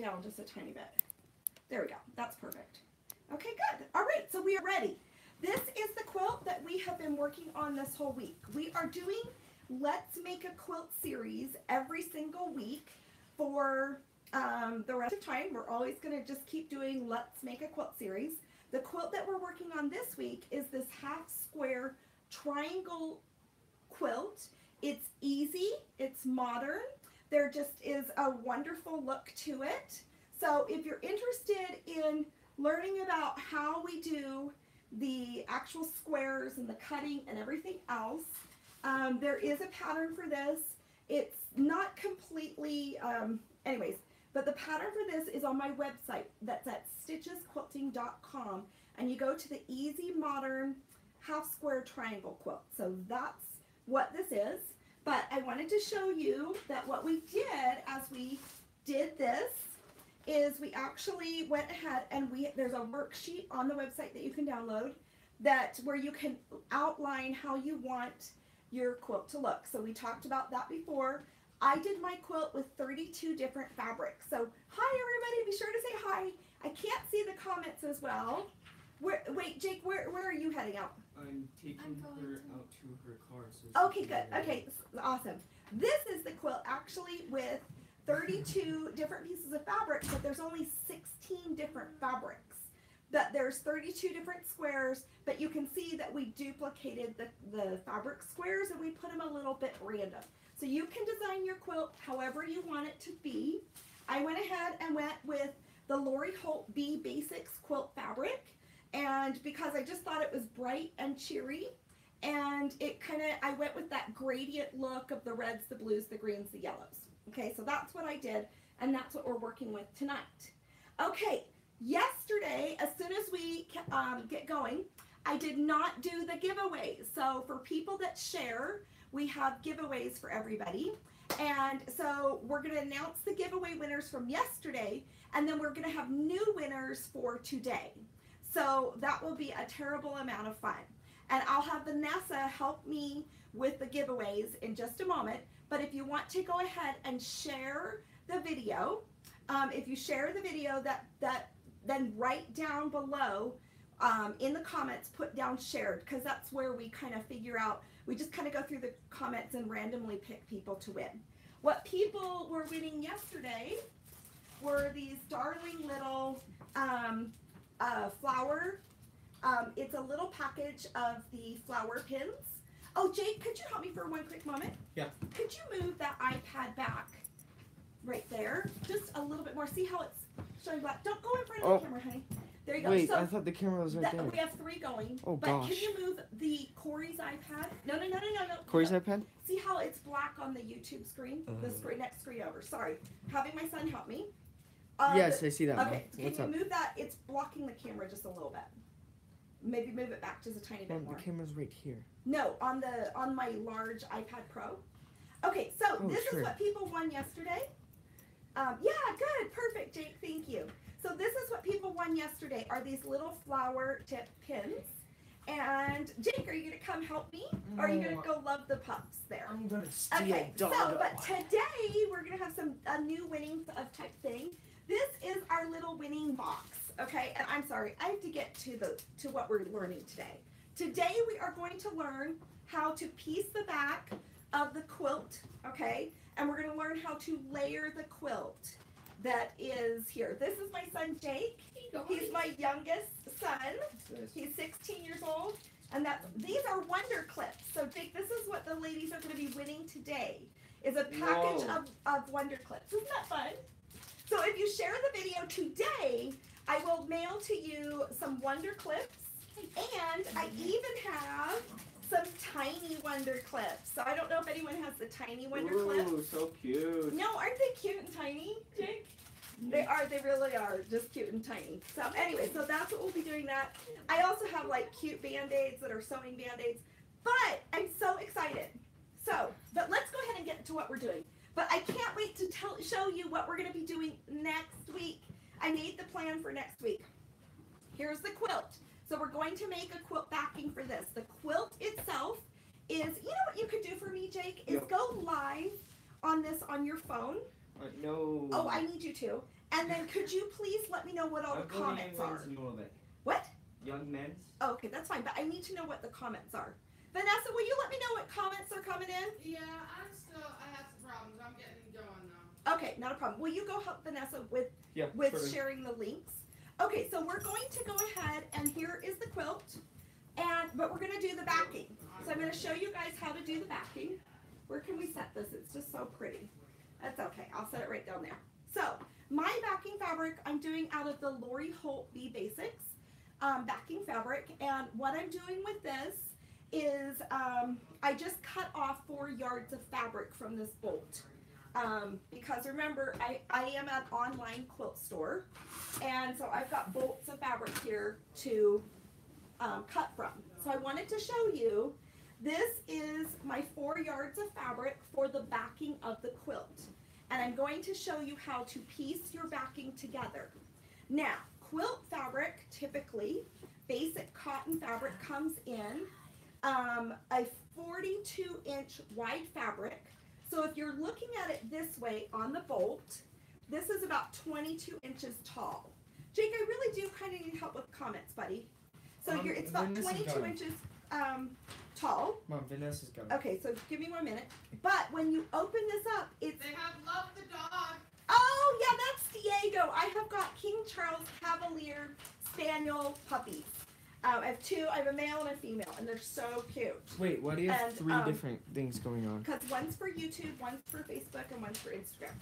down just a tiny bit. There we go. That's perfect. Okay, good. All right, so we are ready. This is the quilt that we have been working on this whole week. We are doing Let's Make a Quilt series every single week for the rest of time. We're always going to just keep doing Let's Make a Quilt series. The quilt that we're working on this week is this half square triangle quilt. It's easy, it's modern. There just is a wonderful look to it. So if you're interested in learning about how we do the actual squares and the cutting and everything else, there is a pattern for this. It's not completely, anyways, but the pattern for this is on my website. That's at stitchesquilting.com, and you go to the Easy Modern Half Square Triangle Quilt. So that's what this is. But I wanted to show you that what we did as we did this is we actually went ahead and there's a worksheet on the website that you can download where you can outline how you want your quilt to look. So we talked about that before. I did my quilt with 32 different fabrics. So hi everybody, be sure to say hi. I can't see the comments as well. Wait, Jake, where are you heading out? I'm taking her out to her car. So okay, good. Okay, awesome. This is the quilt actually with 32 different pieces of fabric, but there's only 16 different fabrics. That there's 32 different squares, but you can see that we duplicated the fabric squares and we put them a little bit random. So you can design your quilt however you want it to be. I went ahead and went with the Lori Holt B Basics quilt fabric, and because I just thought it was bright and cheery, and I went with that gradient look of the reds, the blues, the greens, the yellows. Okay, so that's what I did, and that's what we're working with tonight. Okay, yesterday, as soon as we get going, I did not do the giveaways. So for people that share, we have giveaways for everybody. And so we're going to announce the giveaway winners from yesterday, and then we're going to have new winners for today. So that will be a terrible amount of fun. And I'll have Vanessa help me with the giveaways in just a moment. But if you want to go ahead and share the video, if you share the video, then write down below in the comments, put down shared, because that's where we kind of figure out, we just kind of go through the comments and randomly pick people to win. What people were winning yesterday were these darling little flower. It's a little package of the flower pins. Oh, Jake, could you help me for one quick moment? Yeah. Could you move that iPad back right there? Just a little bit more. See how it's showing black? Don't go in front of the camera, honey. There you go. Wait, so I thought the camera was right there. We have 3 going. Oh, but gosh. Can you move the Corey's iPad? No. Corey's iPad? See how it's black on the YouTube screen? The next screen over. Sorry. Having my son help me. Yes, I see that. Okay, What's can up? you move that? It's blocking the camera just a little bit. Maybe move it back just a tiny bit more. The camera's right here. No, on my large iPad Pro. Okay, so this is what people won yesterday. Yeah, good, perfect, Jake, thank you. So this is what people won yesterday, are these little flower tip pins. And Jake, are you gonna come help me? Or are you gonna go love the pups there? I'm gonna steal Okay, dog. so, but today we're gonna have a new winning of type thing. This is our little winning box, okay? And I'm sorry, I have to get to what we're learning today. Today we are going to learn how to piece the back of the quilt, okay? And we're gonna learn how to layer the quilt that is here. This is my son Jake. He's my youngest son. He's 16 years old. And these are Wonder Clips. So Jake, this is what the ladies are gonna be winning today, is a package of Wonder Clips. Isn't that fun? So if you share the video today, I will mail to you some Wonder Clips, and I even have some tiny Wonder Clips. So I don't know if anyone has the tiny Wonder Clips. Ooh, so cute. No, aren't they cute and tiny, Jake? They are, they really are, just cute and tiny. So anyway, so that's what we'll be doing that. I also have like cute Band-Aids that are sewing Band-Aids, but I'm so excited. So, but let's go ahead and get to what we're doing. But I can't wait to show you what we're going to be doing next week. I made the plan for next week. Here's the quilt. So we're going to make a quilt backing for this. The quilt itself is, you know what you could do for me, Jake, is go live on this on your phone. No. Oh, I need you to. And then could you please let me know what all the comments are? In a little bit. What? Young men's. Oh, okay, that's fine, but I need to know what the comments are. Vanessa, will you let me know what comments are coming in? Yeah, I have some problems. I'm getting going though. Okay, not a problem. Will you go help Vanessa with Sure. sharing the links? Okay, so we're going to go ahead and here is the quilt, but we're gonna do the backing. So I'm gonna show you guys how to do the backing. Where can we set this? It's just so pretty. That's okay, I'll set it right down there. So my backing fabric I'm doing out of the Lori Holt B Basics backing fabric, and what I'm doing with this is I just cut off 4 yards of fabric from this bolt. Because remember, I am an online quilt store, and so I've got bolts of fabric here to cut from. So I wanted to show you, this is my 4 yards of fabric for the backing of the quilt. And I'm going to show you how to piece your backing together. Now, quilt fabric, typically, basic cotton fabric comes in a 42-inch wide fabric. So if you're looking at it this way on the bolt, this is about 22 inches tall. Jake, I really do kind of need help with comments, buddy. So it's about 22 inches tall. Mom, Vanessa's got it. Okay, so give me 1 minute. But when you open this up, it's... They have Love the Dog. Oh, yeah, that's Diego. I have got King Charles Cavalier Spaniel puppies. I have 2. I have a male and a female, and they're so cute. Wait, why do you have And, 3 different things going on? Because one's for YouTube, one's for Facebook, and one's for Instagram.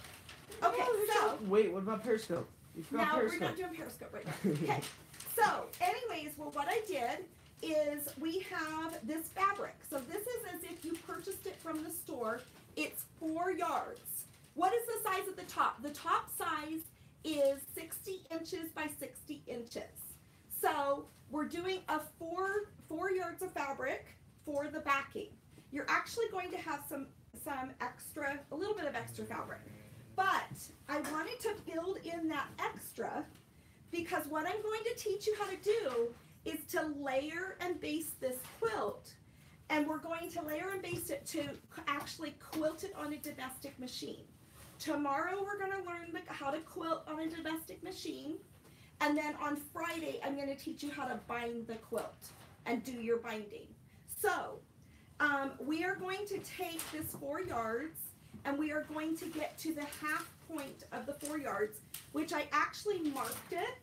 Okay, so... Wait, what about Periscope? You forgot No, Periscope. we're not doing Periscope right now. Okay, so anyways, well, what I did is we have this fabric. So this is as if you purchased it from the store. It's 4 yards. What is the size of the top? The top size is 60 inches by 60 inches. So we're doing a 4 yards of fabric for the backing. You're actually going to have some extra, a little bit of extra fabric. But I wanted to build in that extra because what I'm going to teach you how to do is to layer and baste this quilt. And we're going to layer and baste it to actually quilt it on a domestic machine. Tomorrow we're going to learn how to quilt on a domestic machine. And then on Friday, I'm going to teach you how to bind the quilt and do your binding. So we are going to take this 4 yards and we are going to get to the half point of the 4 yards, which I actually marked it.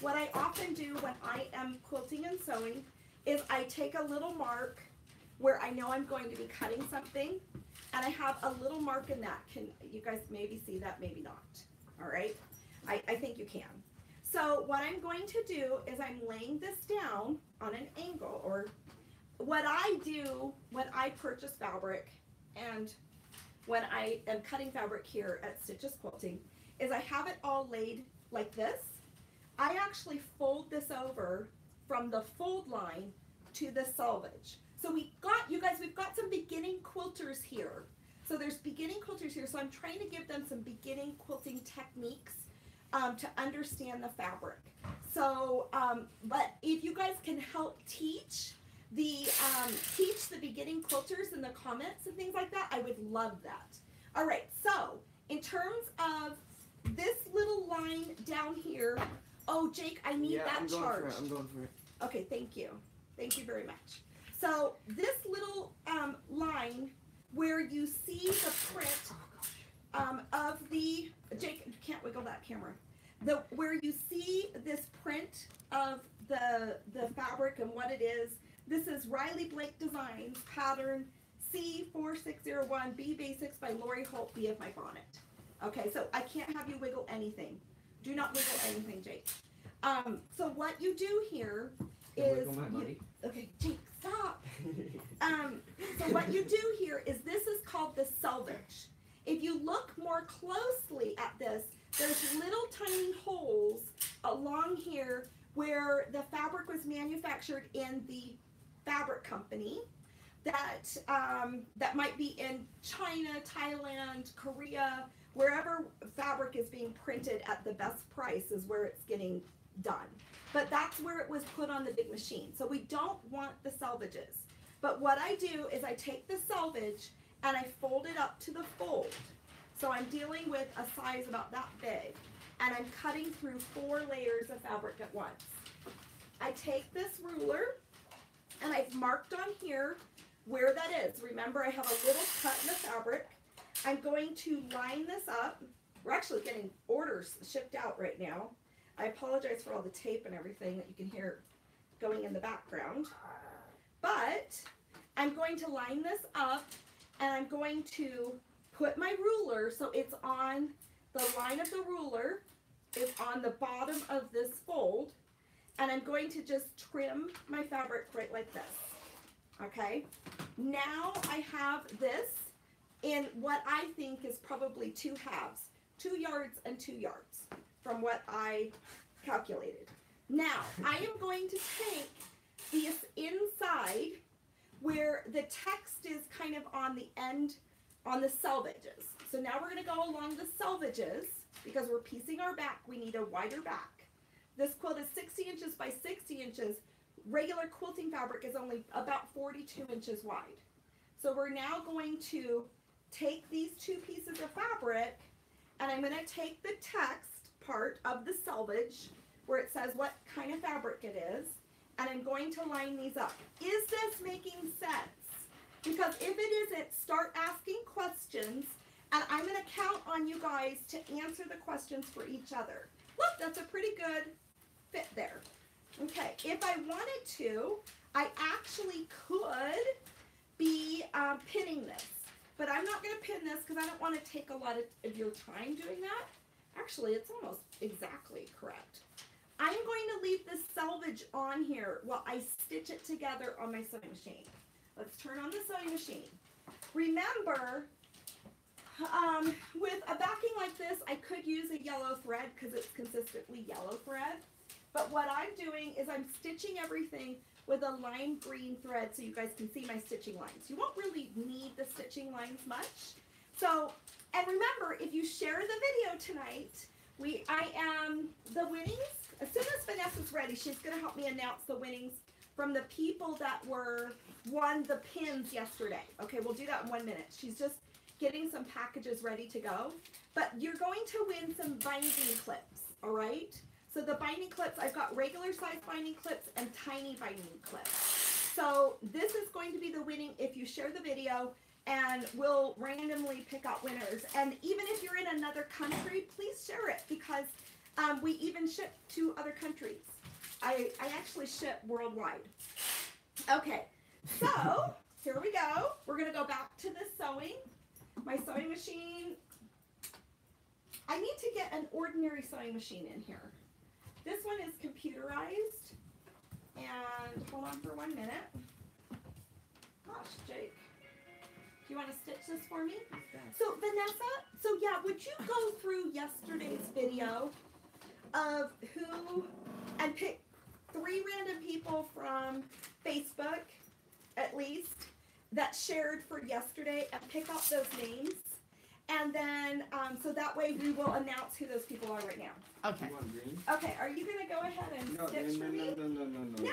What I often do when I am quilting and sewing is I take a little mark where I know I'm going to be cutting something, and I have a little mark in that. Can you guys maybe see that? Maybe not. All right. I think you can. So what I'm going to do is I'm laying this down on an angle, or what I do when I purchase fabric and when I am cutting fabric here at Stitches Quilting is I have it all laid like this. I actually fold this over from the fold line to the selvage. So we've got some beginning quilters here. So there's beginning quilters here. So I'm trying to give them some beginning quilting techniques to understand the fabric. So, but if you guys can help teach the beginning quilters in the comments and things like that, I would love that. All right, so in terms of this little line down here, oh, Jake, I need that chart. I'm going for it. Okay, thank you. Thank you very much. So this little line where you see the print of the, Jake, you can't wiggle that camera. Where you see this print of the fabric and what it is, this is Riley Blake Designs pattern C4601 B Basics by Lori Holt B of my bonnet. Okay, so I can't have you wiggle anything. Do not wiggle anything, Jake. So what you do here is, okay, Jake, stop. So what you do here is this is called the selvage. If you look more closely at this, there's little tiny holes along here where the fabric was manufactured in the fabric company that might be in China, Thailand, Korea, wherever fabric is being printed at the best price is where it's getting done. But that's where it was put on the big machine. So we don't want the selvages. But what I do is I take the selvage and I fold it up to the fold. So I'm dealing with a size about that big, and I'm cutting through 4 layers of fabric at once. I take this ruler, and I've marked on here where that is. Remember, I have a little cut in the fabric. I'm going to line this up. We're actually getting orders shipped out right now. I apologize for all the tape and everything that you can hear going in the background. But I'm going to line this up, and I'm going to put my ruler so it's on the line of the ruler is on the bottom of this fold, and I'm going to just trim my fabric right like this. Okay, now I have this in what I think is probably 2 halves, 2 yards and 2 yards from what I calculated. Now I am going to take this inside where the text is kind of on the end on the selvages. So now we're going to go along the selvages because we're piecing our back. We need a wider back. This quilt is 60 inches by 60 inches. Regular quilting fabric is only about 42 inches wide. So we're now going to take these 2 pieces of fabric, and I'm going to take the text part of the selvage where it says what kind of fabric it is, and I'm going to line these up. Is this making sense? Because if it isn't, start asking questions, and I'm going to count on you guys to answer the questions for each other. Look, that's a pretty good fit there. Okay, if I wanted to, I actually could be pinning this, but I'm not going to pin this because I don't want to take a lot of your time doing that. Actually, it's almost exactly correct. I'm going to leave this selvage on here while I stitch it together on my sewing machine. Let's turn on the sewing machine. Remember, with a backing like this, I could use a yellow thread because it's consistently yellow thread. But what I'm doing is I'm stitching everything with a lime green thread so you guys can see my stitching lines. You won't really need the stitching lines much. So, and remember, if you share the video tonight, the winnings, as soon as Vanessa's ready, she's going to help me announce the winnings from the people that won the pins yesterday. Okay, we'll do that in 1 minute. She's just getting some packages ready to go. But you're going to win some binding clips, all right? So the binding clips, I've got regular size binding clips and tiny binding clips. So this is going to be the winning if you share the video, and we'll randomly pick out winners. And even if you're in another country, please share it because we even ship to other countries. I actually ship worldwide. Okay, so here we go. We're going to go back to the sewing. My sewing machine. I need to get an ordinary sewing machine in here. This one is computerized. And hold on for 1 minute. Gosh, Jake. Do you want to stitch this for me? So Vanessa, so yeah, would you go through yesterday's video of who, and pick 3 random people from Facebook, at least, that shared for yesterday, and pick out those names, and then so that way we will announce who those people are right now. Okay. You want green? Okay, are you gonna go ahead and stitch for me? No. No,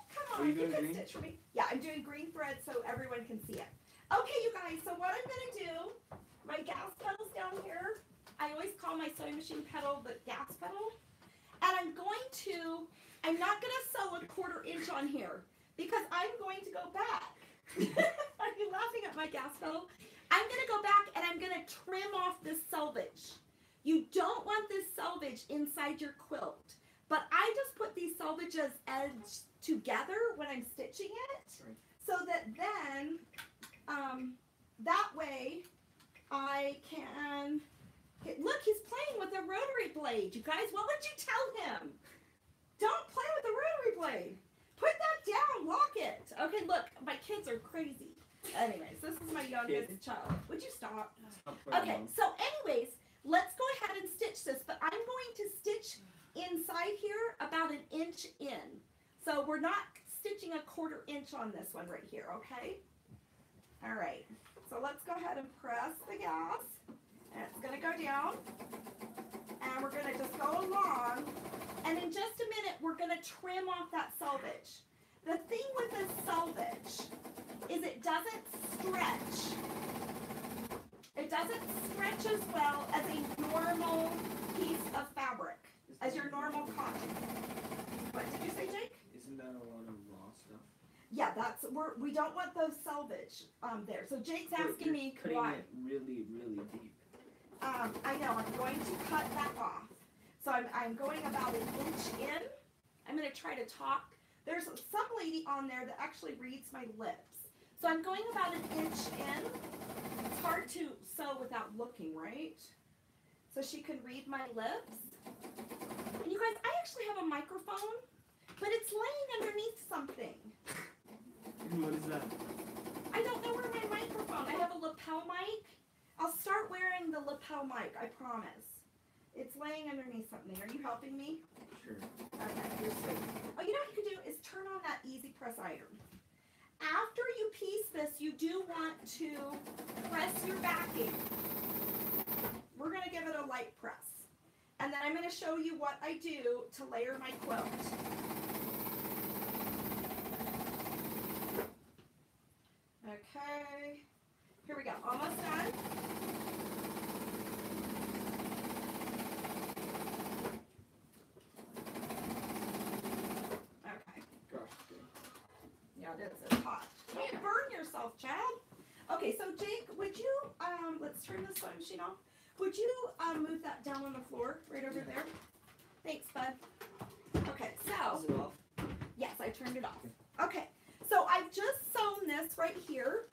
come Are on, you you doing can green? stitch for me. Yeah, I'm doing green thread so everyone can see it. Okay, you guys, so what I'm gonna do, my gas pedal's down here. I always call my sewing machine pedal the gas pedal. And I'm not gonna sew a 1/4 inch on here because I'm going to go back. Are you laughing at my gas pedal? I'm gonna go back and I'm gonna trim off this selvage. You don't want this selvage inside your quilt, but I just put these selvages edged together when I'm stitching it, so that then, that way I can, look, he's playing with a rotary blade. You guys, what would you tell him? Don't play with the rotary blade. Put that down, lock it. Okay, look, my kids are crazy. Anyways, this is my youngest child. Would you stop? Okay, so anyways, let's go ahead and stitch this, but I'm going to stitch inside here about 1 inch in. So we're not stitching a 1/4 inch on this one right here, okay? All right, so let's go ahead and press the gas, and it's gonna go down, and we're gonna just go along, and in just a minute, we're gonna trim off that selvage. The thing with this selvage is it doesn't stretch It doesn't stretch as well as a normal piece of fabric, as your normal cotton. What did you say, Jake? Isn't that a lot of raw stuff? Yeah, we don't want those selvage there. So Jake's asking me cutting why. it really, really deep. I know, I'm going to cut that off. So I'm going about 1 inch in. I'm going to try to talk. There's some lady on there that actually reads my lips. So I'm going about 1 inch in. It's hard to sew without looking, right? So she can read my lips. And you guys, I actually have a microphone, but it's laying underneath something. What is that? I don't know where my microphone. I have a lapel mic. I'll start wearing the lapel mic, I promise. It's laying underneath something. Are you helping me? Sure. Okay, you're sweet. Oh, you know what you can do is turn on that easy press iron. After you piece this, you do want to press your backing. We're going to give it a light press. And then I'm going to show you what I do to layer my quilt. Okay, here we go, almost done. Okay. Gosh. Yeah, it is, it's hot. You can't burn yourself, Chad. Okay, so Jake, would you, let's turn the sewing machine off. Would you move that down on the floor, right over there? Thanks, bud. Okay, so. Is it off? Yes, I turned it off. Okay, so I've just sewn this right here,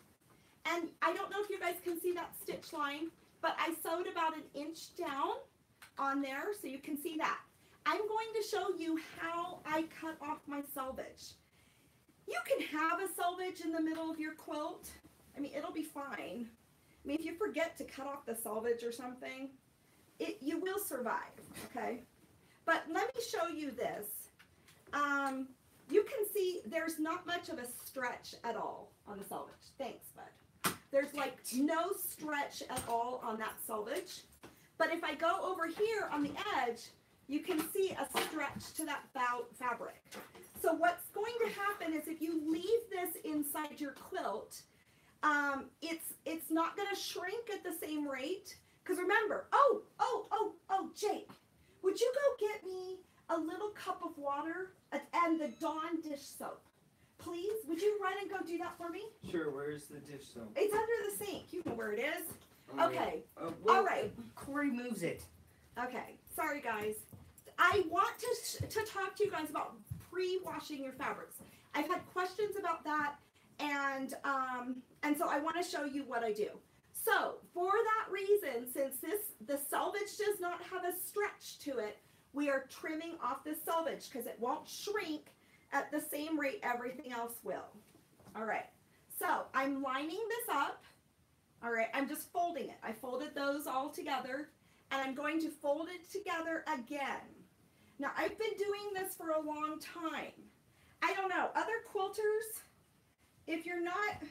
and I don't know if you guys can see that stitch line, but I sewed about 1 inch down on there, so you can see that. I'm going to show you how I cut off my selvage. You can have a selvage in the middle of your quilt. I mean, it'll be fine. I mean, if you forget to cut off the selvage or something, you will survive, okay? But let me show you this. You can see there's not much of a stretch at all on the selvage. Thanks, bud. There's like no stretch at all on that selvage. But if I go over here on the edge, you can see a stretch to that fabric. So what's going to happen is if you leave this inside your quilt, it's not going to shrink at the same rate. Because remember, Jake, would you go get me a little cup of water and the Dawn dish soap? Please, would you run and go do that for me? Sure, where's the dish soap? It's under the sink. You know where it is. Oh, Okay. Well, All right. Corey moves it. Okay. Sorry, guys. I want to talk to you guys about pre-washing your fabrics. I've had questions about that, and so I want to show you what I do. So for that reason, since the selvage does not have a stretch to it, we are trimming off the selvage because it won't shrink at the same rate everything else will. All right, so I'm lining this up. All right, I'm just folding it. I folded those all together, and I'm going to fold it together again. Now, I've been doing this for a long time. I don't know, other quilters, if you're not,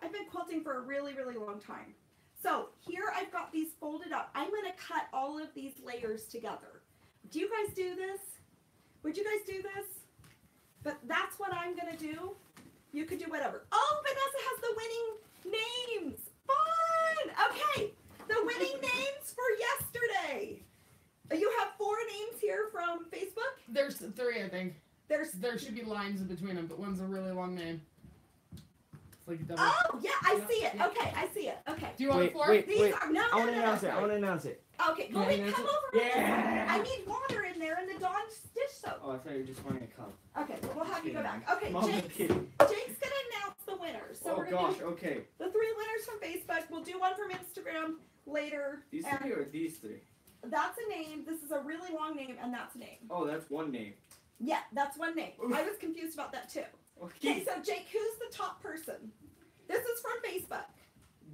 I've been quilting for a really, really long time. So here I've got these folded up. I'm going to cut all of these layers together. Do you guys do this? Would you guys do this? But that's what I'm going to do. You could do whatever. Oh, Vanessa has the winning names. Fun! Okay, the winning names for yesterday. You have 4 names here from Facebook? There's 3, I think. There should be lines in between them, but one's a really long name. It's like a double. Oh, yeah, I see it. Okay, I see it. Okay. Do you want 4? These are, no, I want to no, announce no. it. I want to announce it. Okay, Can go I ahead, announce come it? over. Yeah. I need water in there and the Dawn dish soap. Oh, I thought you were just wanting a cup. Okay, well, we'll have you go back. Okay, Mom, I'm Jake's kidding. going to announce the winners. So Oh we're going gosh, to do okay. the 3 winners from Facebook. We'll do one from Instagram later. These and 3 or these 3? that's a name. This is a really long name, and that's a name. Oh, that's one name. Yeah, that's one name. I was confused about that too. Okay, so Jake, who's the top person? This is from Facebook.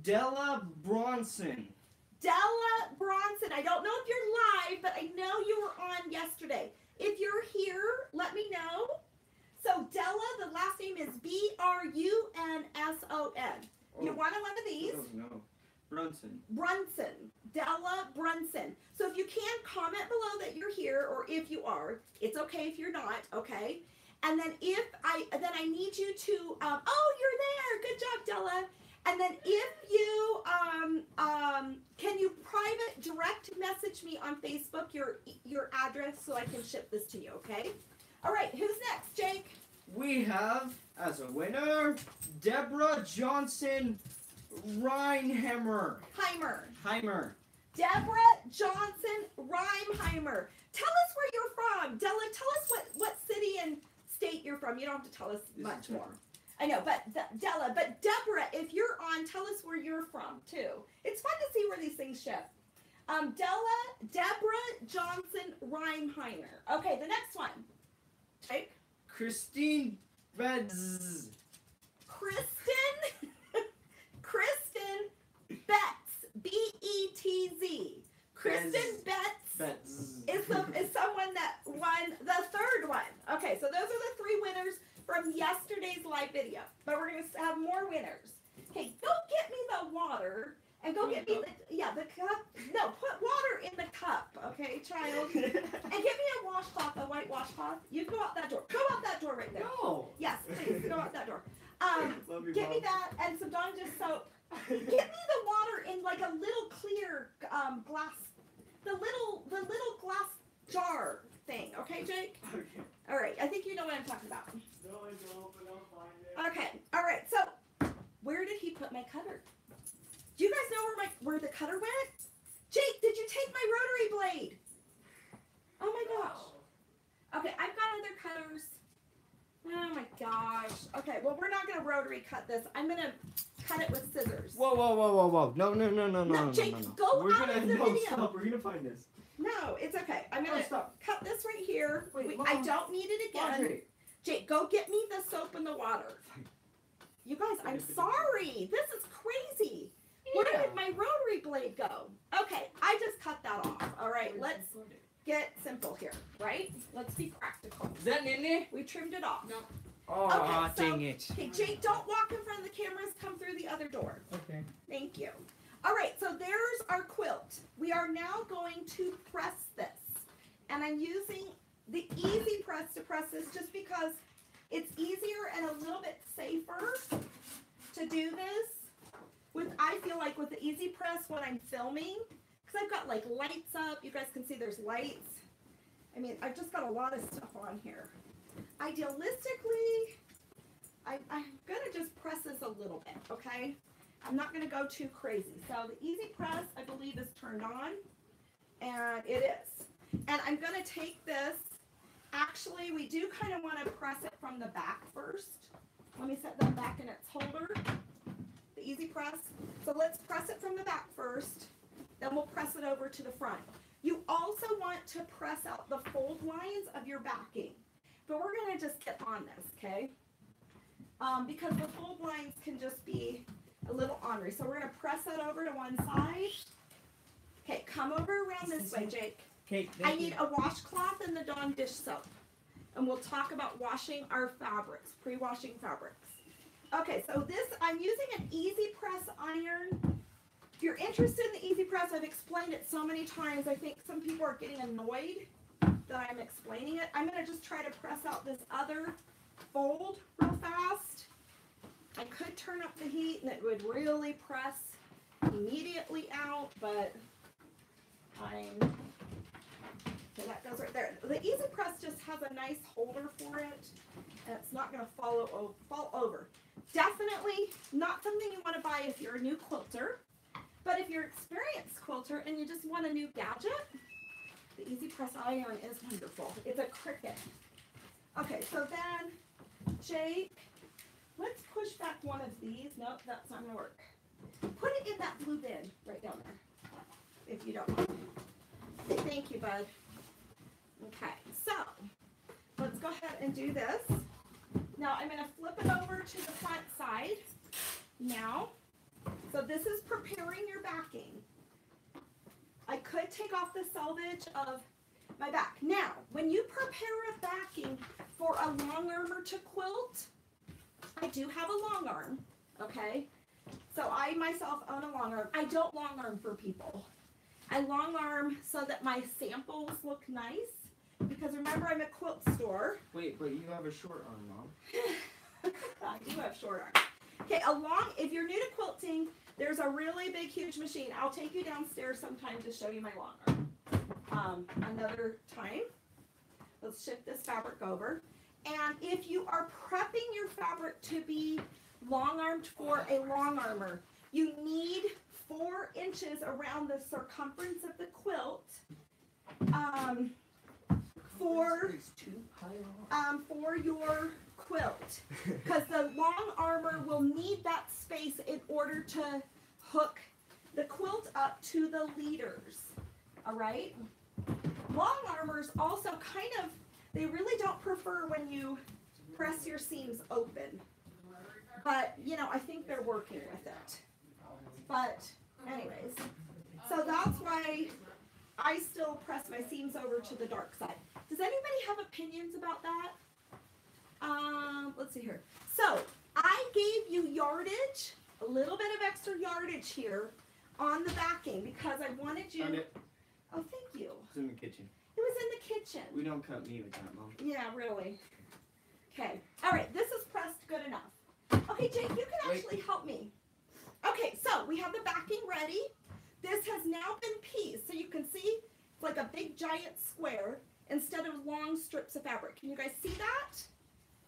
Della Bronson. Della Bronson. I don't know if you're live, but I know you were on yesterday. If you're here, let me know. So Della, the last name is Brunson. You want one of these? Oh, no. Brunson. Brunson. Della Brunson. So if you can, comment below that you're here, or if you are. It's okay if you're not, okay? And then I need you to, oh, you're there. Good job, Della. And then if you can you private direct message me on Facebook your address so I can ship this to you, okay? All right, who's next, Jake? We have, as a winner, Deborah Johnson Reinheimer. Heimer. Deborah Johnson Reimheimer. Tell us where you're from. Della, tell us what city and state you're from. You don't have to tell us much more. I know, but Della, but Deborah, if you're on, tell us where you're from too. It's fun to see where these things ship. Deborah Johnson Reimheimer. Okay, the next one. Jake. Christine Betz. Kristen Betts. B-E-T-Z. Kristen Betts is someone that won the third one. Okay, so those are the 3 winners from yesterday's live video. But we're going to have more winners. Okay, go get me the water and go get me the cup. No, put water in the cup, okay, child? And get me a washcloth, a white washcloth. You go out that door. Go out that door right there. No. Yes, please, go out that door. Love you, Get me Mom. that and some Dawn Dish soap. Get me the water in like a little clear glass, the little glass jar thing. Okay, Jake? Okay. All right. I think you know what I'm talking about. No, I don't, but I'll find it. Okay. All right. So, where did he put my cutter? Do you guys know where the cutter went? Jake, did you take my rotary blade? Oh my gosh. Okay, I've got other cutters. Oh my gosh. Okay, well we're not gonna rotary cut this. I'm gonna cut it with scissors. Whoa. No, Jake, go We're out gonna of the video. stop. We're gonna find this. No, it's okay. I'm gonna stop. cut this right here. Wait, I Mom. don't need it again. Audrey. Jake, go get me the soap and the water. You guys, I'm sorry. This is crazy. Where did my rotary blade go? Okay, I just cut that off. All right, let's get simple here, right? Let's be practical. Is that Nene? We trimmed it off. No. Oh, Okay, so- dang it. Okay, Jake, don't walk in front of the cameras. Come through the other door. Okay. Thank you. All right, so there's our quilt. We are now going to press this. And I'm using the easy press to press this just because it's easier and a little bit safer to do this I feel like with the easy press when I'm filming, because I've got like lights up. You guys can see there's lights. I mean, I've just got a lot of stuff on here. Idealistically, I'm going to just press this a little bit, okay? I'm not going to go too crazy. So the easy press, I believe, is turned on, and it is. And I'm going to take this. Actually, we do kind of want to press it from the back first. Let me set that back in its holder, the easy press. So let's press it from the back first, then we'll press it over to the front. You also want to press out the fold lines of your backing, but we're going to just get on this, okay? Because the fold lines can just be a little ornery. So we're going to press that over to one side. Okay, come over around this way, Jake. Okay, I need a washcloth and the Dawn dish soap. And we'll talk about washing our fabrics, pre-washing fabrics. Okay, so this, I'm using an easy press iron. If you're interested in the easy press, I've explained it so many times. I think some people are getting annoyed that I'm explaining it. I'm going to just try to press out this other fold real fast. I could turn up the heat and it would really press immediately out, but okay, that goes right there. The easy press just has a nice holder for it, and it's not going to fall over. Definitely not something you want to buy if you're a new quilter, but if you're an experienced quilter and you just want a new gadget, the easy press iron is wonderful. It's a Cricut. Okay, so then, Jake, let's push back one of these. Nope, that's not going to work. Put it in that blue bin right down there, if you don't mind. Thank you, bud. Okay, so let's go ahead and do this. Now I'm going to flip it over to the front side now. So this is preparing your backing. I could take off the selvage of my back. Now, when you prepare a backing for a long armor to quilt, I do have a long arm, okay? So I myself own a long arm. I don't long arm for people. I long arm so that my samples look nice. Because remember, I'm a quilt store. Wait, but you have a short arm, Mom. I do have short arms. Okay, if you're new to quilting, there's a really big, huge machine. I'll take you downstairs sometime to show you my long arm. Another time. Let's shift this fabric over. And if you are prepping your fabric to be long-armed for a long armor, you need 4 inches around the circumference of the quilt for your quilt, because the long armor will need that space in order to hook the quilt up to the leaders. All right. Long armors also they really don't prefer when you press your seams open, but I think they're working with it. But anyways, so that's why I still press my seams over to the dark side. Does anybody have opinions about that? Let's see here. So I gave you yardage, a little bit of extra yardage here on the backing because I wanted you. Found it. Oh, thank you. It's in the kitchen. It was in the kitchen. We don't cut meat with that, Mom. Yeah, really. Okay. All right. This is pressed good enough. Okay, Jake, you can actually help me. Okay, so we have the backing ready. This has now been pieced, so you can see it's like a big giant square instead of long strips of fabric. Can you guys see that?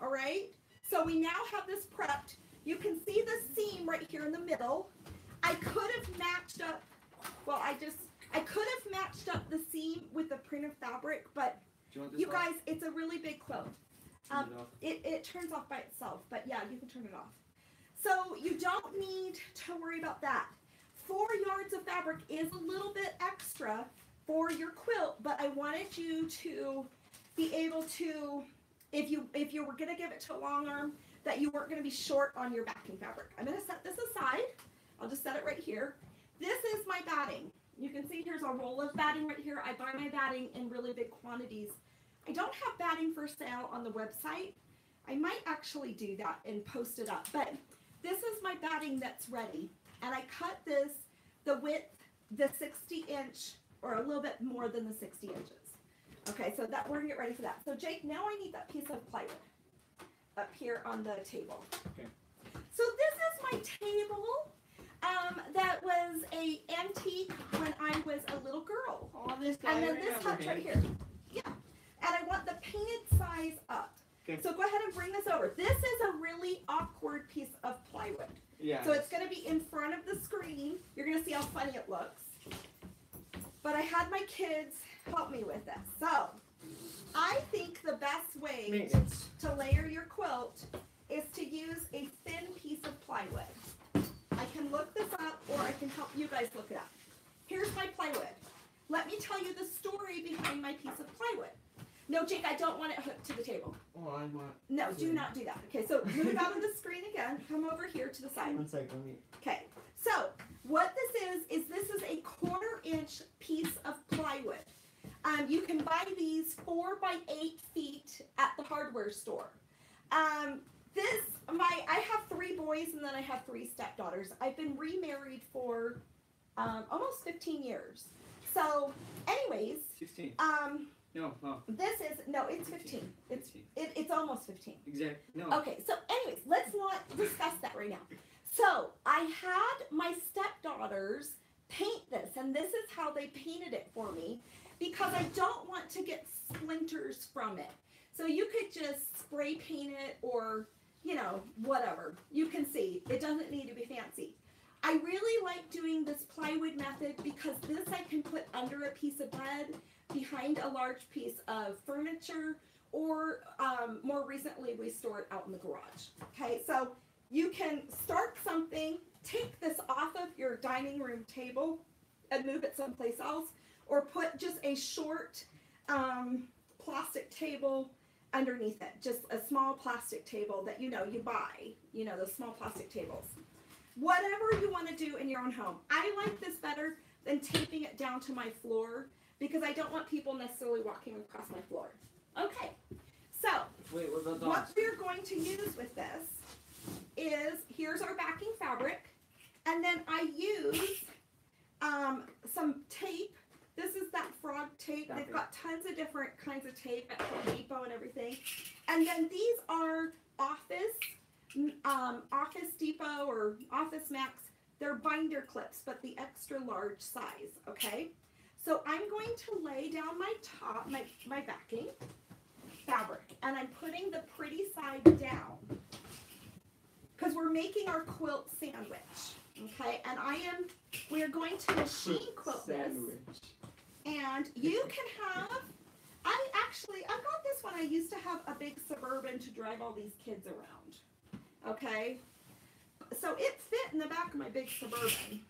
All right. So we now have this prepped. You can see the seam right here in the middle. I could have matched up. Well, I could have matched up the seam with the printed fabric, but you guys, it's a really big quilt. It turns off by itself, but yeah, you can turn it off. So you don't need to worry about that. 4 yards of fabric is a little bit extra for your quilt, but I wanted you to be able to, if you were going to give it to a long arm, that you weren't going to be short on your backing fabric. I'm going to set this aside. I'll just set it right here. This is my batting. You can see here's a roll of batting right here. I buy my batting in really big quantities. I don't have batting for sale on the website. I might actually do that and post it up, but this is my batting that's ready. And I cut the width, the 60-inch, or a little bit more than the 60 inches. Okay, so that we're gonna get ready for that. So Jake, now I need that piece of plywood up here on the table. Okay. So this is my table that was a antique when I was a little girl. Oh, this guy. And then this hutch right here. Yeah. And I want the painted size up. Okay. So go ahead and bring this over. This is a really awkward piece of plywood. Yeah. So it's going to be in front of the screen. You're going to see how funny it looks. But I had my kids help me with this. So I think the best way to layer your quilt is to use a thin piece of plywood. I can look this up or I can help you guys look it up. Here's my plywood. Let me tell you the story behind my piece of plywood. No, Jake, I don't want it hooked to the table. Oh, I want. No, do not do that. Okay, so move out of the screen again. Come over here to the side. 1 second. Let me. Okay, so what this is a 1/4-inch piece of plywood. You can buy these 4 by 8 feet at the hardware store. I have 3 boys and then I have 3 stepdaughters. I've been remarried for almost 15 years. So, anyways, 16. No, it's 15. It's almost 15. Exactly. No. Okay, so anyways, let's not discuss that right now. So I had my stepdaughters paint this, and this is how they painted it for me, because I don't want to get splinters from it. So you could just spray paint it or, whatever. You can see, it doesn't need to be fancy. I really like doing this plywood method because this I can put under a piece of bed, behind a large piece of furniture, or more recently we store it out in the garage. Okay, so you can start something, take this off of your dining room table and move it someplace else, or put just a short plastic table underneath it, just a small plastic table that you buy, those small plastic tables. Whatever you want to do in your own home. I like this better than taping it down to my floor because I don't want people necessarily walking across my floor. Okay, so Wait, what about what we're going to use with this is, here's our backing fabric, and then I use some tape. This is that frog tape. They've got tons of different kinds of tape at Home Depot and everything. And then these are office Office Depot or Office Max, they're binder clips, but the extra large size, okay? So I'm going to lay down my top, my backing fabric, and I'm putting the pretty side down because we're making our quilt sandwich, okay? And we are going to machine quilt this, and you can have, I've got this one. I used to have a big Suburban to drive all these kids around, okay? So it fit in the back of my big Suburban.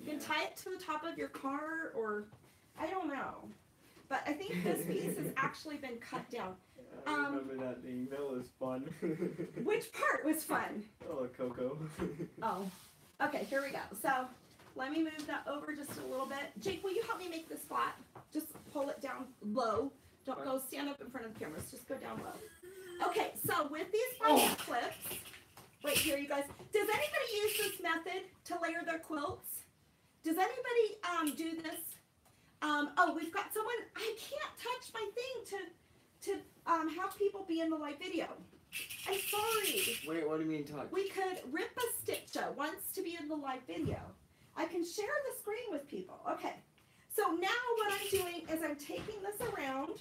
You can tie it to the top of your car, or I don't know. But I think this piece has actually been cut down. I remember that thing. That was fun. Which part was fun? Oh, Coco. Oh, okay, here we go. So let me move that over just a little bit. Jake, will you help me make this flat? Just pull it down low. Don't go stand up in front of the cameras. Just go down low. Okay, so with these binder clips, right here, you guys, does anybody use this method to layer their quilts? Does anybody do this? Oh, we've got someone. I can't touch my thing to have people be in the live video. I'm sorry. Wait, what do you mean touch? We could rip a Stitcha wants to be in the live video. I can share the screen with people. Okay. So now what I'm doing is I'm taking this around.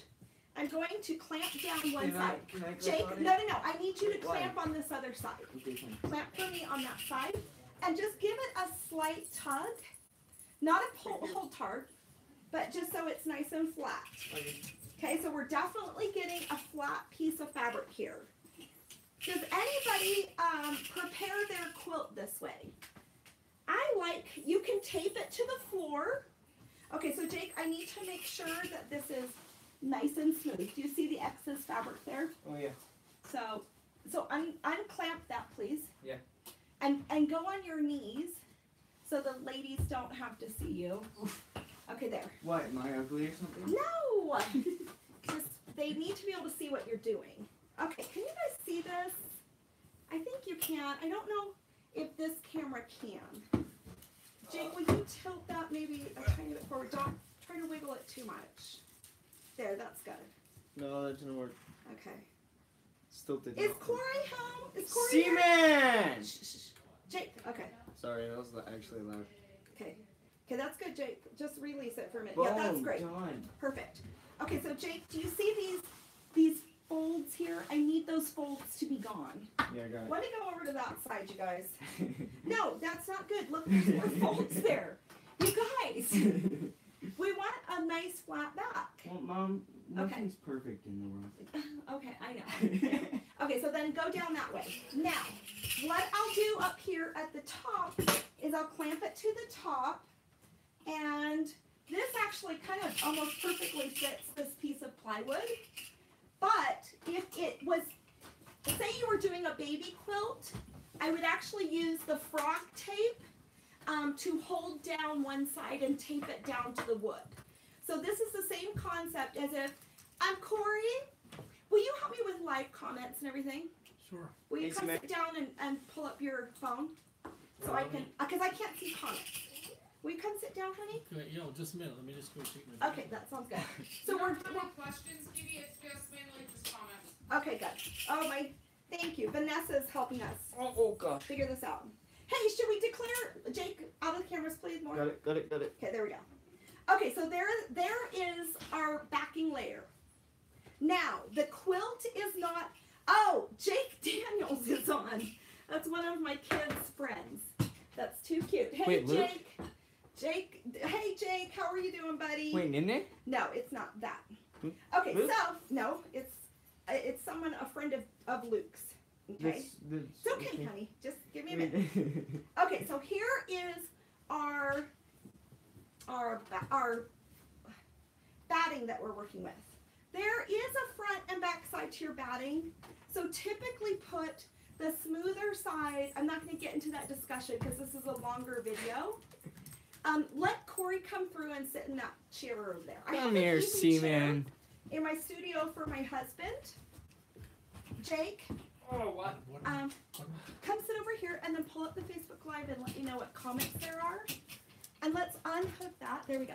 I'm going to clamp down one side. Jake, no. I need you to clamp on this other side. Okay, fine. Clamp for me on that side. And just give it a slight tug. Not a pull tug, but just so it's nice and flat. Okay, so we're definitely getting a flat piece of fabric here. Does anybody prepare their quilt this way? You can tape it to the floor. Okay, so Jake, I need to make sure that this is nice and smooth. Do you see the excess fabric there? Oh yeah. So unclamp that, please. Yeah. And go on your knees so the ladies don't have to see you. Okay, there. What, am I ugly or something? No! Just, they need to be able to see what you're doing. Okay, can you guys see this? I think you can. I don't know if this camera can. Jake, will you tilt that maybe a tiny bit forward? Don't try to wiggle it too much. There, that's good. No, that didn't work. Okay. Still didn't. Is Corey home? Is Corey here? Seaman! Shh. Jake, okay. Sorry, that was actually loud. Okay. Okay, that's good, Jake. Just release it for a minute. Boom, Yeah, that's great. done. Perfect. Okay, so Jake, do you see these folds here? I need those folds to be gone. Yeah, I got it. Let me go over to that side, you guys. No, that's not good. Look, there's more folds there. You guys, we want a nice flat back. Well, Mom, nothing's perfect in the world. Okay, I know. Okay, so then go down that way. Now, what I'll do up here at the top is I'll clamp it to the top, and this actually kind of almost perfectly fits this piece of plywood. But if it was, say you were doing a baby quilt, I would actually use the frock tape to hold down one side and tape it down to the wood. So this is the same concept as if, Corey, will you help me with live comments and everything? Sure. Will you Hey, come Samantha. sit down and pull up your phone? So I can, because I can't see comments. Will you come sit down, honey? Okay, just a minute. Let me just go take my. Okay, that sounds good. So we're, questions, Kitty. It's just mainly just comments. okay, good. Oh my, thank you. Vanessa's helping us Oh God. figure this out. Hey, should we declare Jake out of the cameras, please? More. Got it. Okay, there we go. Okay, so there is our backing layer. Now the quilt is not. Oh, Jake Daniels is on. That's one of my kids' friends. That's too cute. Hey, Wait, Luke? Jake. Hey, Jake. How are you doing, buddy? Wait, Nene? No, it's not that. Hmm? Okay, Luke? so no, it's someone, a friend of Luke's. Okay. It's okay, honey. Just give me a minute. Okay, so here is our batting that we're working with. There is a front and back side to your batting. So typically put the smoother side. I'm not going to get into that discussion because this is a longer video. Let Corey come through and sit in that chair over there. I have Come an here, easy chair Seaman. in my studio for my husband, Jake. Oh, what? Come sit over here and then pull up the Facebook Live and let me know what comments there are. And let's unhook that. There we go.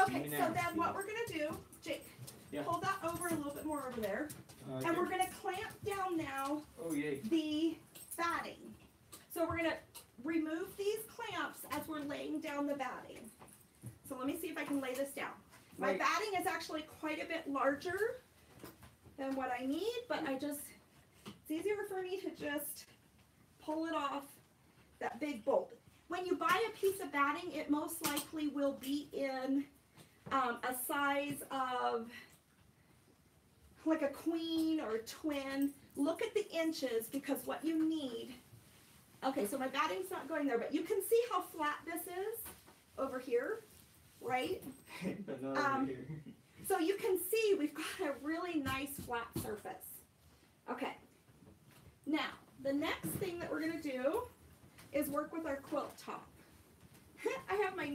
Okay, so then what we're going to do, Jake, Yeah. pull that over a little bit more over there. Okay. And we're gonna clamp down now Oh yay. the batting. So we're gonna remove these clamps as we're laying down the batting. So let me see if I can lay this down. My Wait. batting is actually quite a bit larger than what I need, but it's easier for me to just pull it off that big bolt. When you buy a piece of batting, it most likely will be in a size of like a queen or a twin. Look at the inches because what you need. Okay, so my batting's not going there, but you can see how flat this is over here, right? But not Um, over here. So you can see we've got a really nice flat surface. Okay, now the next thing that we're gonna do is work with our quilt top. I have my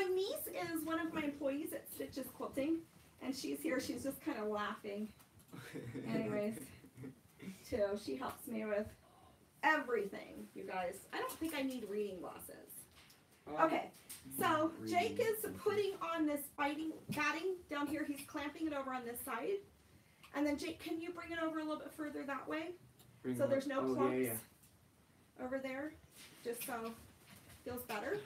niece is one of my employees at Stitches Quilting, and she's here. She's just kind of laughing. Anyways, too, she helps me with everything, you guys. I don't think I need reading glasses. Okay, so Jake is putting on this batting down here. He's clamping it over on this side. And then Jake, can you bring it over a little bit further that way? Bring So it there's up. no Oh, clumps yeah, yeah. over there, just so it feels better.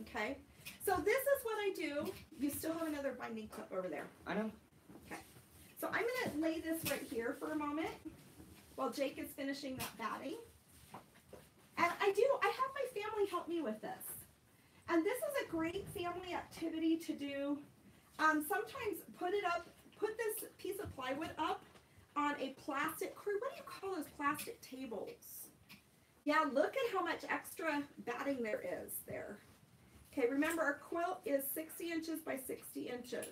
Okay, so this is what I do. You still have another binding clip over there. I know. So I'm gonna lay this right here for a moment while Jake is finishing that batting. And I have my family help me with this. And this is a great family activity to do. Sometimes put this piece of plywood up on a plastic, what do you call those plastic tables? Yeah, look at how much extra batting there is there. Okay, remember our quilt is 60 inches by 60 inches.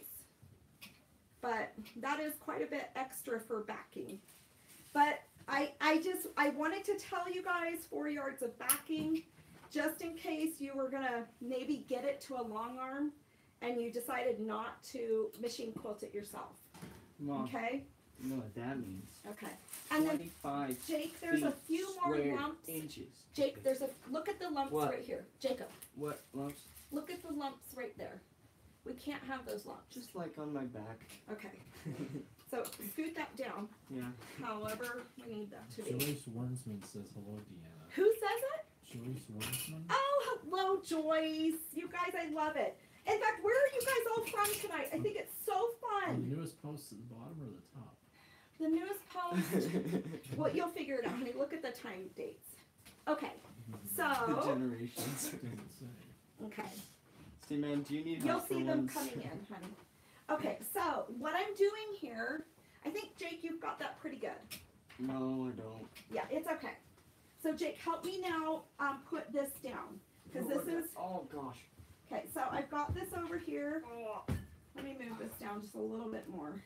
But that is quite a bit extra for backing. But I wanted to tell you guys 4 yards of backing, just in case you were gonna maybe get it to a long arm and you decided not to machine quilt it yourself. Mom, Okay? you know what that means. Okay. And then 25 Jake, there's a few more square lumps. inches. Jake, look at the lumps What? right here. Jacob, What lumps? look at the lumps right there. We can't have those lumps. Just like on my back. Okay. So scoot that down, Yeah. however we need that to be. Joyce Wornsman says hello, Deanna. Who says it? Joyce Wornsman? Oh, hello, Joyce. You guys, I love it. In fact, where are you guys all from tonight? I think it's so The fun. newest post at the bottom or the top? The newest post. Well, you'll figure it out, honey. Look at the time dates. Okay, The so, generations. It didn't say. okay. See, man, do you need You'll help for see them once? coming in, honey. Okay, so what I'm doing here, I think, Jake, you've got that pretty good. No, I don't. Yeah, it's okay. So, Jake, help me now put this down. Because this is, Oh gosh. okay, so I've got this over here. Let me move this down just a little bit more.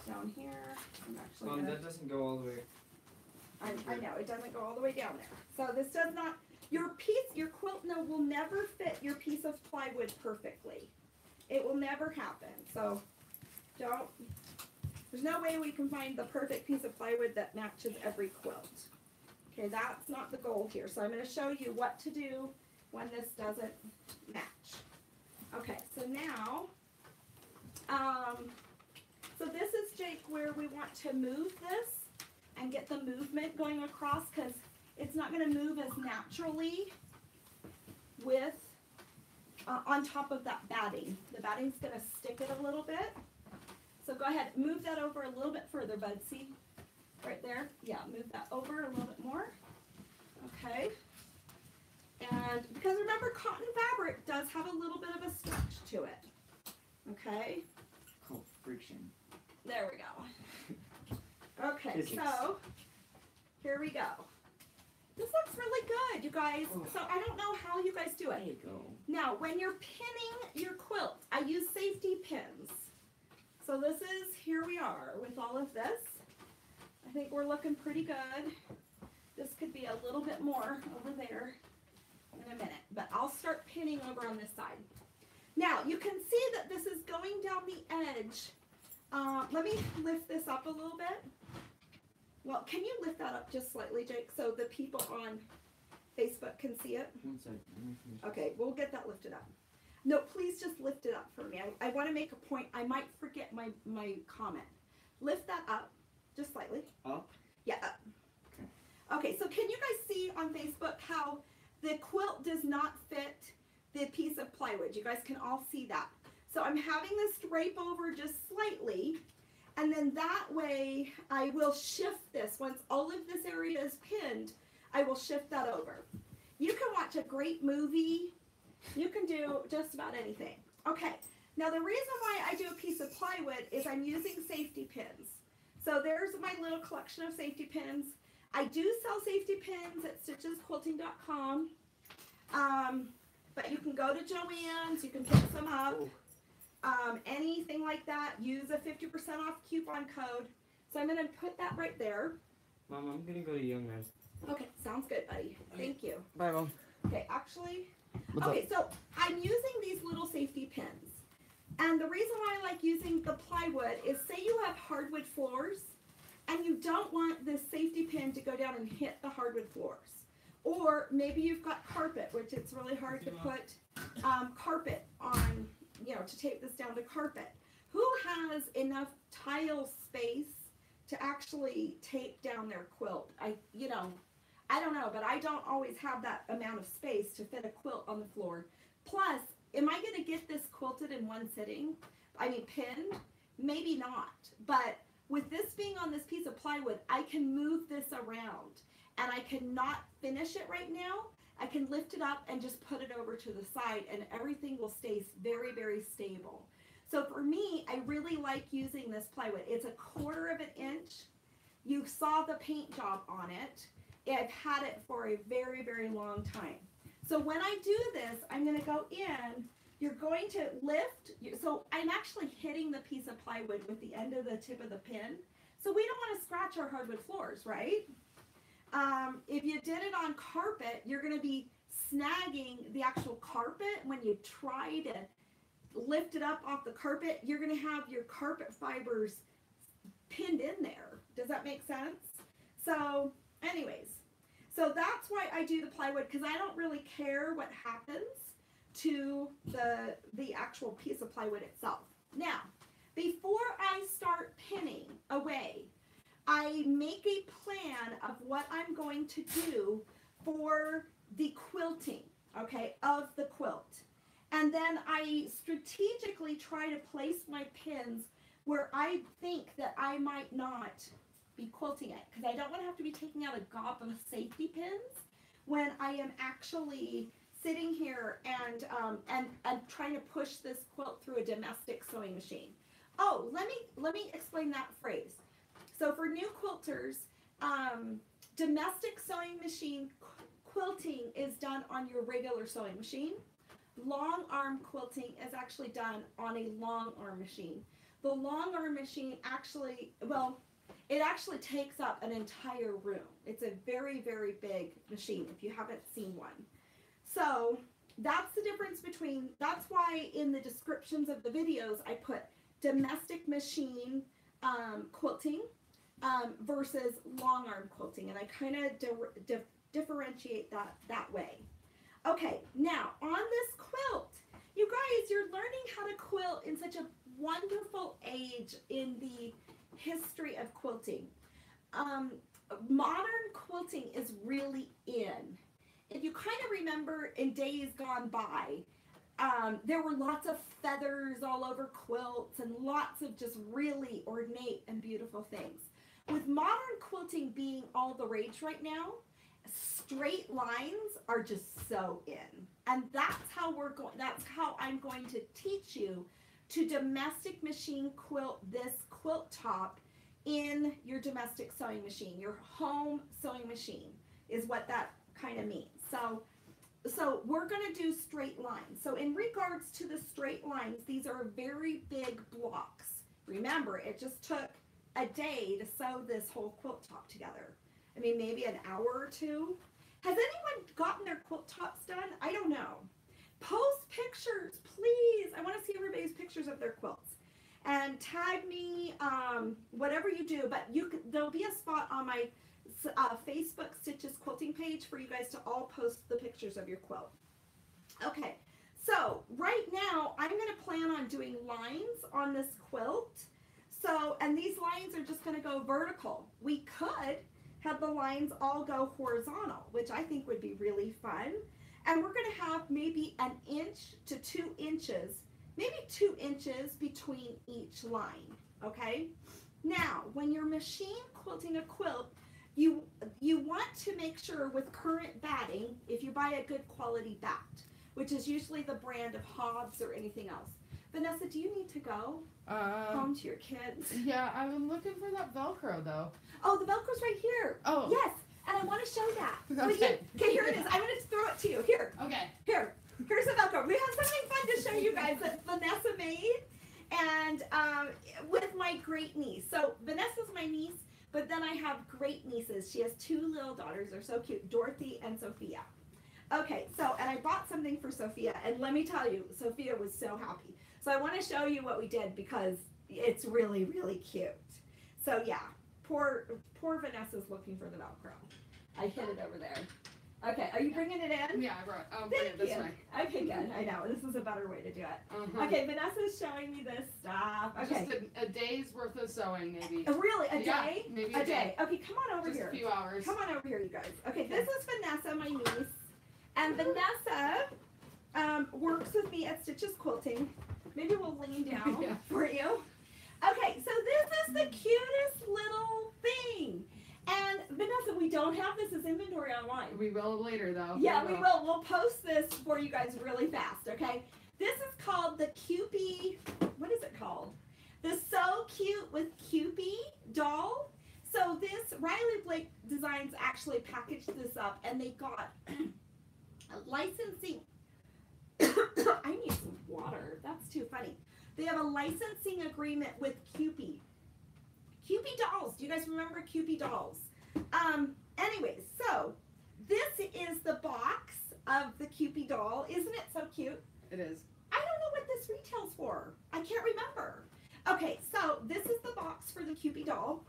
Down here. I'm actually Mom, gonna, that doesn't go all the way. I know, it doesn't go all the way down there. So this does not, your quilt no will never fit your piece of plywood perfectly. It will never happen. So there's no way we can find the perfect piece of plywood that matches every quilt. Okay, that's not the goal here. So I'm going to show you what to do when this doesn't match. Okay, so now, so this is, Jake, where we want to move this and get the movement going across, because it's not going to move as naturally with on top of that batting. The batting's going to stick it a little bit. So go ahead, move that over a little bit further, bud. See? Right there? Yeah, move that over a little bit more. Okay. And because remember, cotton fabric does have a little bit of a stretch to it. Okay. Called friction. There we go. Okay, Physics. so here we go. This looks really good, you guys. Oh. So I don't know how you guys do There it. you go. Now, when you're pinning your quilt, I use safety pins. So this is, here we are with all of this. I think we're looking pretty good. This could be a little bit more over there in a minute, but I'll start pinning over on this side. Now, you can see that this is going down the edge. Let me lift this up a little bit. Well, can you lift that up just slightly, Jake, so the people on Facebook can see it? One second. Let me finish. Okay, we'll get that lifted up. No, please just lift it up for me. I want to make a point. I might forget my comment. Lift that up. just slightly. Up? Yeah, up. Okay, so can you guys see on Facebook how the quilt does not fit the piece of plywood? You guys can all see that. So I'm having this drape over just slightly, and then that way I will shift this. Once all of this area is pinned, I will shift that over. You can watch a great movie. You can do just about anything. Okay, now the reason why I do a piece of plywood is I'm using safety pins. So there's my little collection of safety pins. I do sell safety pins at stitchesquilting.com, but you can go to Joann's, you can pick some up, anything like that. Use a 50% off coupon code. So I'm going to put that right there. Mom, I'm gonna go to Young Man's. Okay, sounds good, buddy. Thank you. Bye, Mom. Okay, actually, okay, so I'm using these little safety pins. And the reason why I like using the plywood is, say you have hardwood floors and you don't want this safety pin to go down and hit the hardwood floors. Or maybe you've got carpet, which it's really hard to put carpet on, you know, to tape this down to carpet. Who has enough tile space to actually tape down their quilt? I don't know, but I don't always have that amount of space to fit a quilt on the floor. Plus, am I going to get this quilted in one sitting? I mean, pinned? Maybe not. But with this being on this piece of plywood, I can move this around. And I cannot finish it right now. I can lift it up and just put it over to the side, and everything will stay very, very stable. So for me, I really like using this plywood. It's 1/4 of an inch. You saw the paint job on it. I've had it for a very, very long time. So when I do this, I'm going to go in. You're going to lift. So I'm actually hitting the piece of plywood with the end of the tip of the pin. So we don't want to scratch our hardwood floors, right? If you did it on carpet, you're going to be snagging the actual carpet. When you try to lift it up off the carpet, you're going to have your carpet fibers pinned in there. Does that make sense? So anyways, so that's why I do the plywood, because I don't really care what happens to the actual piece of plywood itself. Now, before I start pinning away, I make a plan of what I'm going to do for the quilting, okay, of the quilt. And then I strategically try to place my pins where I think that I might not be quilting it, because I don't want to have to be taking out a gob of safety pins when I am actually sitting here and trying to push this quilt through a domestic sewing machine. Oh, let me explain that phrase. So for new quilters, domestic sewing machine quilting is done on your regular sewing machine. Long arm quilting is actually done on a long arm machine. The long arm machine actually, well, it actually takes up an entire room. It's a very, very big machine if you haven't seen one. So that's the difference between, that's why in the descriptions of the videos I put domestic machine quilting versus long arm quilting, and I kind of differentiate that way. Okay, now on this quilt, you guys, you're learning how to quilt in such a wonderful age in the history of quilting. Modern quilting is really in. If you kind of remember in days gone by, there were lots of feathers all over quilts and lots of just really ornate and beautiful things. With modern quilting being all the rage right now, straight lines are just so in. And that's how I'm going to teach you to domestic machine quilt this quilt top in your domestic sewing machine. Your home sewing machine is what that kind of means. So we're going to do straight lines. So in regards to the straight lines, these are very big blocks. Remember, it just took a day to sew this whole quilt top together. I mean, maybe an hour or two. Has anyone gotten their quilt tops done? I don't know. Post pictures, please. I want to see everybody's pictures of their quilts. And tag me, whatever you do. But there'll be a spot on my Facebook Stitches Quilting page for you guys to all post the pictures of your quilt. Okay, so right now I'm going to plan on doing lines on this quilt. So, and these lines are just going to go vertical. We could have the lines all go horizontal, which I think would be really fun. And we're going to have maybe 1 inch to 2 inches, maybe 2 inches between each line, okay? Now, when you're machine quilting a quilt, you want to make sure with current batting, if you buy a good quality bat, which is usually the brand of Hobbs or anything else. Vanessa, do you need to go home to your kids? Yeah, I'm looking for that Velcro though. Oh, the Velcro's right here. Oh. Yes, and I want to show that. Okay. Okay, here it is. I'm going to throw it to you. Here. Okay. Here's the Velcro. We have something fun to show you guys that Vanessa made, and with my great niece. So Vanessa's my niece, but then I have great nieces. She has 2 little daughters. They're so cute, Dorothy and Sophia. Okay, so, and I bought something for Sophia, and let me tell you, Sophia was so happy. So I want to show you what we did because it's really, really cute. So yeah, poor Vanessa's looking for the Velcro. I hid it over there. Okay, are you bringing it in? Yeah, I brought. I'll bring it Thank this you. way. Okay, good. I know, this is a better way to do it. Uh-huh. Okay, Vanessa's showing me this stuff. Okay. Just a day's worth of sewing, maybe. Really, a Yeah, day? maybe A day. Okay, come on over Just here. a few hours. Come on over here, you guys. Okay, this is Vanessa, my niece. And Vanessa works with me at Stitches Quilting. Maybe we'll lean down Yeah. for you. Okay, so this is the cutest little thing. And Vanessa, we don't have this as inventory online. We will later, though. Yeah, we will. We'll post this for you guys really fast, okay? This is called the Cupie, what is it called? The So Cute with Cupie doll. So this, Riley Blake Designs actually packaged this up, and they got a licensing. I need some water. That's too funny. They have a licensing agreement with Cupie. Cupie dolls. Do you guys remember Cupie dolls? Anyways, so this is the box of the Cupie doll. Isn't it so cute? It is. I don't know what this retails for. I can't remember. Okay, so this is the box for the Cupie doll.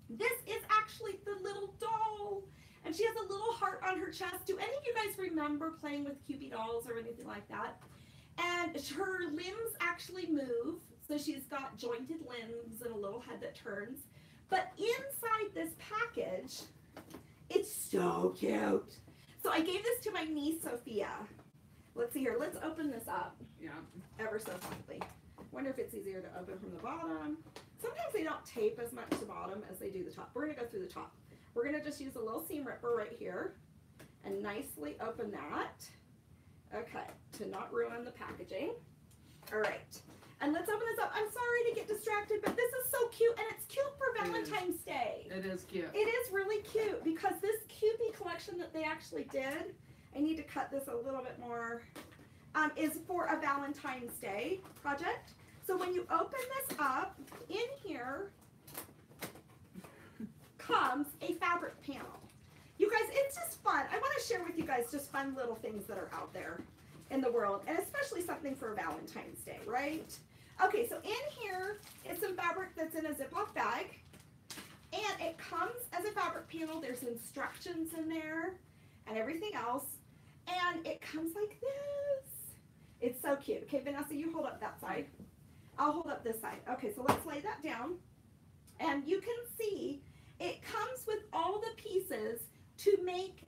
This is actually the little doll. And she has a little heart on her chest. Do any of you guys remember playing with Cupie dolls or anything like that? And her limbs actually move. So she's got jointed limbs and a little head that turns. But inside this package, it's so cute. So I gave this to my niece, Sophia. Let's see here. Let's open this up. Yeah. Ever so slightly. Wonder if it's easier to open from the bottom. Sometimes they don't tape as much the bottom as they do the top. We're going to go through the top. We're going to just use a little seam ripper right here and nicely open that. Okay, to not ruin the packaging. All right. And let's open this up. I'm sorry to get distracted, but this is so cute, and it's cute for Valentine's Day. It is cute. It is really cute because this Cupie collection that they actually did, I need to cut this a little bit more, is for a Valentine's Day project. So when you open this up, in here comes a fabric panel. You guys, it's just fun. I want to share with you guys just fun little things that are out there in the world, and especially something for Valentine's Day, right? Okay, so in here is some fabric that's in a Ziploc bag, and it comes as a fabric panel. There's instructions in there and everything else, and it comes like this. It's so cute. Okay, Vanessa, you hold up that side. I'll hold up this side. Okay, so let's lay that down, and you can see it comes with all the pieces to make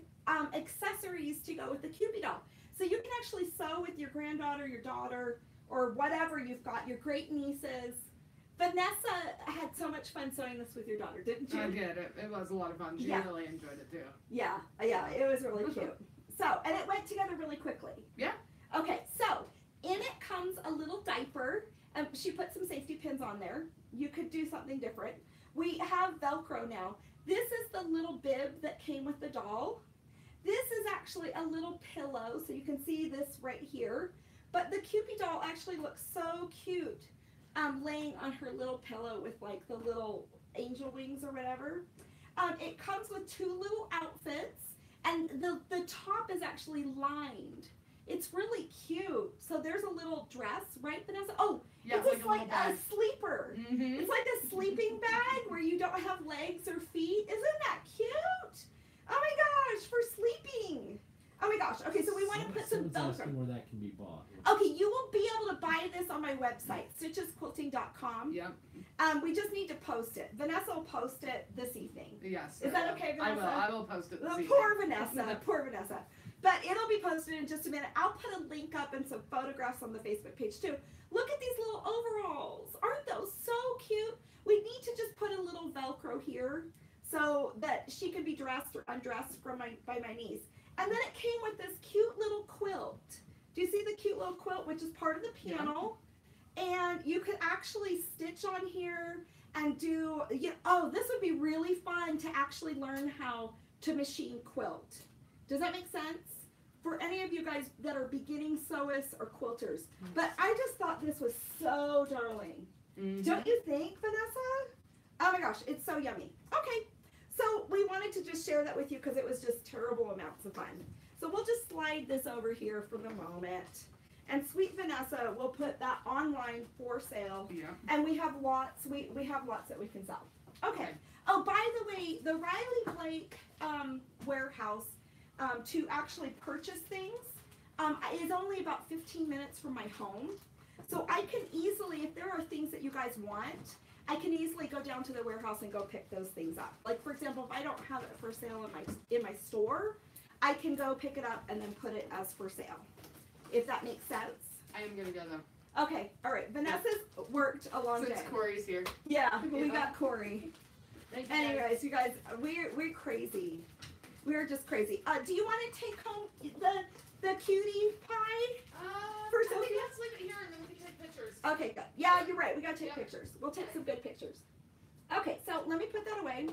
accessories to go with the Cupie doll. So you can actually sew with your granddaughter, your daughter, or whatever you've got, your great nieces. Vanessa had so much fun sewing this with your daughter, didn't you? I did. It was a lot of fun. She Yeah. really enjoyed it too. Yeah, it was really cute. So, and it went together really quickly. Yeah. Okay, so in it comes a little diaper, and she put some safety pins on there. You could do something different. We have Velcro now. This is the little bib that came with the doll. This is actually a little pillow, so you can see this right here. But the Cupie doll actually looks so cute, laying on her little pillow with like the little angel wings or whatever. It comes with 2 little outfits, and the top is actually lined. It's really cute. So there's a little dress, right, Vanessa? Oh, Yeah, it's just like a a sleeper. Mm-hmm. It's like a sleeping bag where you don't have legs or feet. Isn't that cute? Oh my gosh, for sleeping. Oh my gosh. gosh. Okay, so we want to put some Someone's Velcro. asking where that can be bought. Okay, you will be able to buy this on my website, stitchesquilting.com. Yep. We just need to post it. Vanessa will post it this evening. Yes. Is that okay, Vanessa? I will post it this evening. Poor Vanessa. Poor Vanessa. But it'll be posted in just a minute. I'll put a link up and some photographs on the Facebook page too. Look at these little overalls. Aren't those so cute? We need to just put a little Velcro here so that she can be dressed or undressed by my niece. And then it came with this cute little quilt. Do you see the cute little quilt, which is part of the piano? Yeah. And you could actually stitch on here and do, oh, this would be really fun to actually learn how to machine quilt. Does that make sense? For any of you guys that are beginning sewists or quilters. But I just thought this was so darling. Mm-hmm. Don't you think, Vanessa? Oh my gosh, it's so yummy. Okay, so we wanted to just share that with you because it was just terrible amounts of fun. So we'll just slide this over here for the moment. And sweet Vanessa will put that online for sale. Yeah. And we have lots, we have lots that we can sell. Okay. Oh, by the way, the Riley Blake warehouse to actually purchase things is only about 15 minutes from my home. So I can easily, if there are things that you guys want, I can easily go down to the warehouse and go pick those things up. Like for example, if I don't have it for sale in my store, I can go pick it up and then put it as for sale. If that makes sense. I am gonna go though. Okay, all right. Vanessa's worked a long day. Since Corey's here. Yeah, we got Corey. Anyways, you guys, we're crazy. We're just crazy. Do you want to take home the cutie pie? For Sophia? Let's leave it here and then we can take pictures. Okay, good. Yeah, you're right. We gotta take pictures. We'll take some good pictures. Okay, so let me put that away.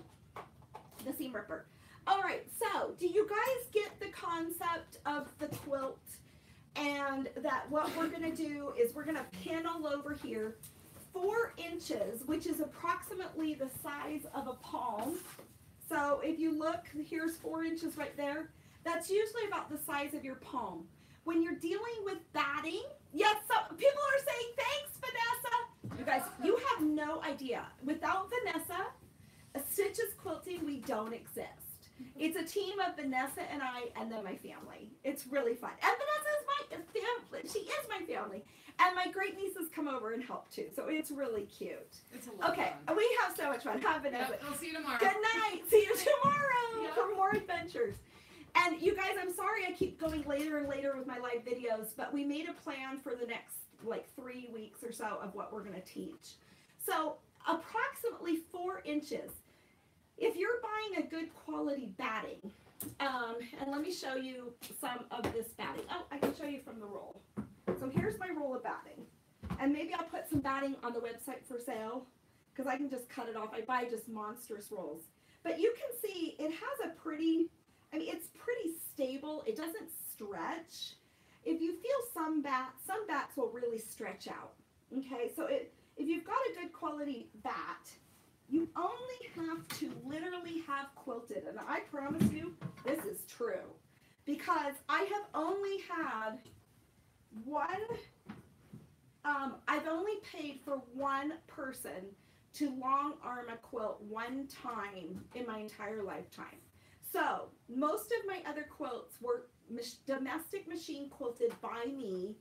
The seam ripper. All right, so do you guys get the concept of the quilt? And that what we're gonna do is we're gonna pin all over here 4 inches, which is approximately the size of a palm. So if you look, here's 4 inches right there. That's usually about the size of your palm. When you're dealing with batting, yes, so people are saying, thanks, Vanessa. You guys, you have no idea. Without Vanessa, Stitches Quilting, we don't exist. It's a team of Vanessa and I, and then my family. It's really fun. And Vanessa is my family. She is my family. And my great nieces come over and help too. So it's really cute. It's a lot of fun. We have so much fun. Huh, Vanessa? Yep, I'll see you tomorrow. Good night. See you tomorrow Yep. for more adventures. And you guys, I'm sorry I keep going later and later with my live videos, but we made a plan for the next like 3 weeks or so of what we're going to teach. So approximately 4 inches. If you're buying a good quality batting, and let me show you some of this batting. Oh, I can show you from the roll. So here's my roll of batting. And maybe I'll put some batting on the website for sale because I can just cut it off. I buy just monstrous rolls. But you can see it has a pretty, it's pretty stable. It doesn't stretch. If you feel some bats will really stretch out. Okay, so if you've got a good quality bat, you only have to literally have quilted. And I promise you, this is true. Because I have only had I've only paid for one person to long arm a quilt one time in my entire lifetime. So most of my other quilts were domestic machine quilted by me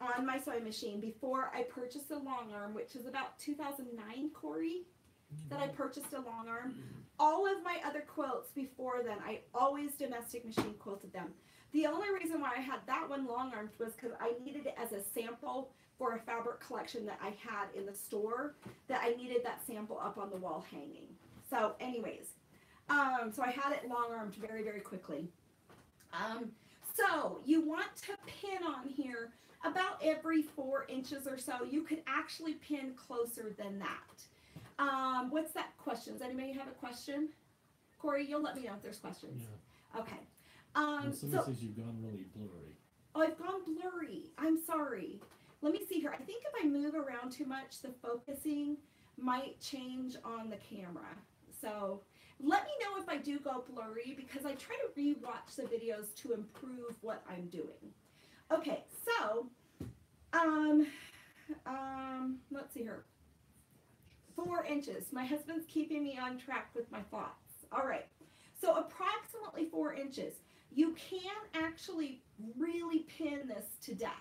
on my sewing machine before I purchased a long arm, which is about 2009, Corey, that I purchased a long arm. All of my other quilts before then, I always domestic machine quilted them. The only reason why I had that one long armed was because I needed it as a sample for a fabric collection that I had in the store, that I needed that sample up on the wall hanging. So anyways, so I had it long armed very, very quickly. So you want to pin on here about every 4 inches or so. You could actually pin closer than that. What's that question? Does anybody have a question? Corey, you'll let me know if there's questions. Yeah. Okay. And somebody says you've gone really blurry. Oh, I've gone blurry. I'm sorry. Let me see here. I think if I move around too much, the focusing might change on the camera. So let me know if I do go blurry because I try to re-watch the videos to improve what I'm doing. Okay, so let's see here. 4 inches. My husband's keeping me on track with my thoughts. All right. So approximately 4 inches. You can actually really pin this to death.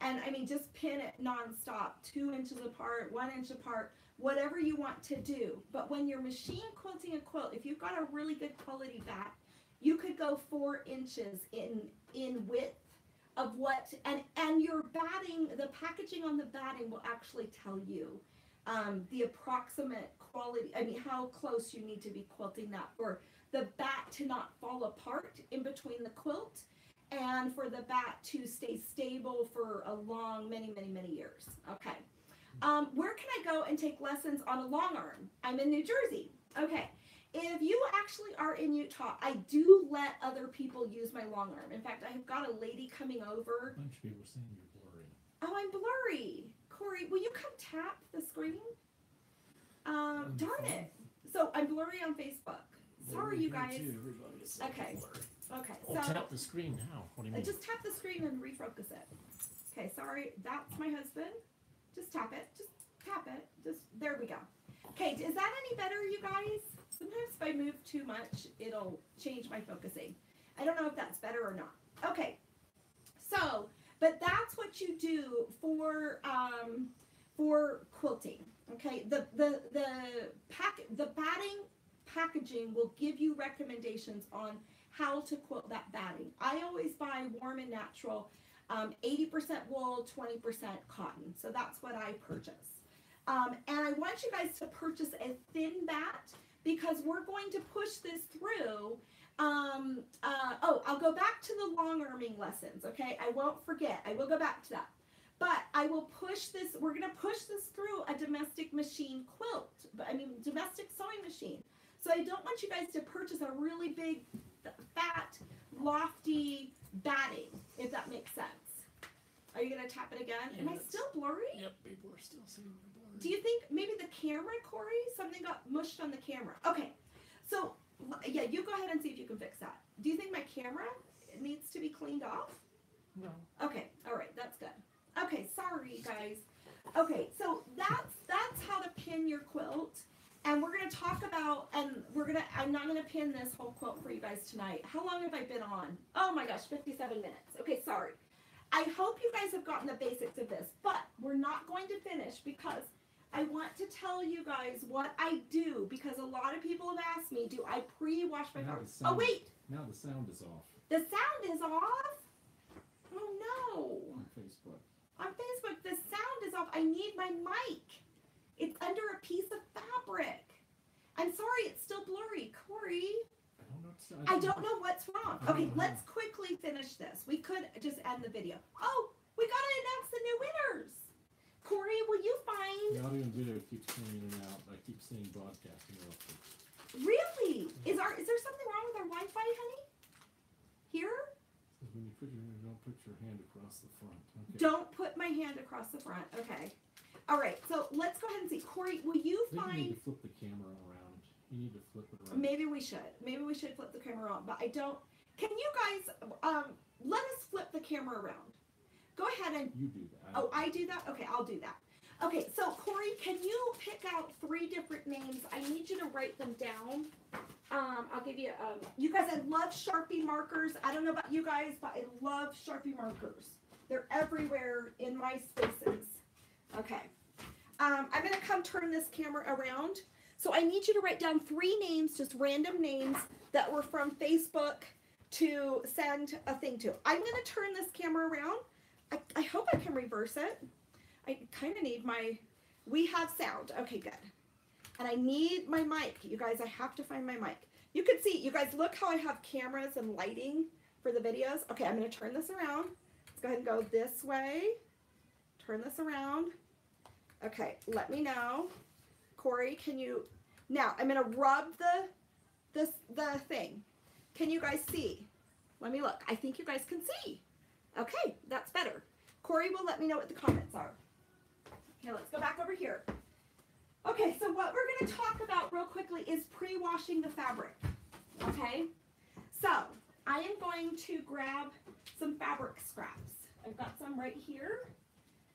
And I mean, just pin it nonstop, 2 inches apart, 1 inch apart, whatever you want to do. But when you're machine quilting a quilt, if you've got a really good quality bat, you could go 4 inches in width of what, and your batting, the packaging on the batting will actually tell you the approximate quality, I mean, how close you need to be quilting that for the bat to not fall apart in between the quilt, and for the bat to stay stable for a long, many years. Okay. Where can I go and take lessons on a long arm? I'm in New Jersey. Okay. If you actually are in Utah, I do let other people use my long arm. In fact, I have got a lady coming over. A bunch of people saying you're blurry. Oh, I'm blurry. Corey, will you come tap the screen? Darn it. So I'm blurry on Facebook. Sorry, you guys. Okay. Okay. Oh, So tap the screen now. What do you mean? just tap the screen and refocus it. Okay. Sorry, that's my husband. Just tap it. Just tap it. Just there we go. Okay. Is that any better, you guys? Sometimes if I move too much, it'll change my focusing. I don't know if that's better or not. Okay. So, but that's what you do for quilting. Okay. The batting packaging will give you recommendations on how to quilt that batting. I always buy warm and natural, 80% wool, 20% cotton. So that's what I purchase. And I want you guys to purchase a thin bat because we're going to push this through. I'll go back to the long arming lessons. Okay, I won't forget. I will go back to that. But I will push this. We're going to push this through a domestic machine quilt. Domestic sewing machine. So I don't want you guys to purchase a really big, fat, lofty batting, if that makes sense. Are you going to tap it again? Yeah, Am I still blurry? Yep, people are still seeing you're blurry. Do you think maybe the camera, Corey? Something got mushed on the camera. Okay. So, yeah, you go ahead and see if you can fix that. Do you think my camera needs to be cleaned off? No. Okay. All right. That's good. Okay. Sorry, guys. Okay. So that's how to pin your quilt. And we're going to talk about, I'm not going to pin this whole quilt for you guys tonight. How long have I been on? Oh my gosh, 57 minutes. Okay, sorry. I hope you guys have gotten the basics of this, but we're not going to finish because I want to tell you guys what I do, because a lot of people have asked me, do I pre-wash my fabric? Oh, wait. Now the sound is off The sound is off? Oh no. on Facebook. On Facebook, the sound is off. I need my mic. It's under a piece of fabric. I'm sorry, it's still blurry. Corey, I don't know what's wrong. Okay, let's quickly finish this. We could just end the video. Oh, we gotta announce the new winners. Corey, will you find... The audio and video keeps coming in and out. I keep seeing broadcast interrupted. Really? Is there something wrong with our Wi-Fi, honey? Here? When you don't put your hand across the front. Okay. Don't put my hand across the front. Okay. All right, so let's go ahead and see. Corey, will you I think find... you need to flip the camera around. You need to flip it around. Maybe we should. Maybe we should flip the camera around, but I don't... Can you guys let us flip the camera around? Go ahead and... You do that. Oh, I do that? Okay, I'll do that. Okay, so Corey, can you pick out 3 different names? I need you to write them down. I'll give you... you guys, I love Sharpie markers. I don't know about you guys, but I love Sharpie markers. They're everywhere in my spaces. Okay. I'm going to come turn this camera around. So I need you to write down 3 names, just random names that were from Facebook to send a thing to. I'm going to turn this camera around. I hope I can reverse it. I kind of need my... We have sound. Okay, good. And I need my mic. You guys, I have to find my mic. You can see, you guys, look how I have cameras and lighting for the videos. Okay, I'm going to turn this around. Let's go ahead and go this way. Turn this around. Okay, let me know. Corey, can you... Now, I'm going to rub the thing. Can you guys see? Let me look. I think you guys can see. Okay, that's better. Corey will let me know what the comments are. Okay, let's go back over here. Okay, so what we're going to talk about real quickly is pre-washing the fabric. Okay? So, I am going to grab some fabric scraps. I've got some right here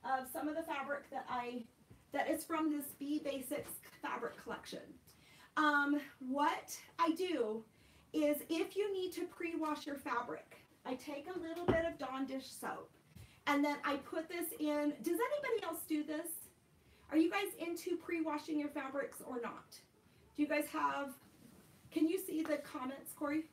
of some of the fabric that is from this Be Basics fabric collection. What I do is if you need to pre-wash your fabric, I take a little bit of Dawn dish soap and then I put this in. Does anybody else do this? Are you guys into pre-washing your fabrics or not? Do you guys have, can you see the comments, Corey?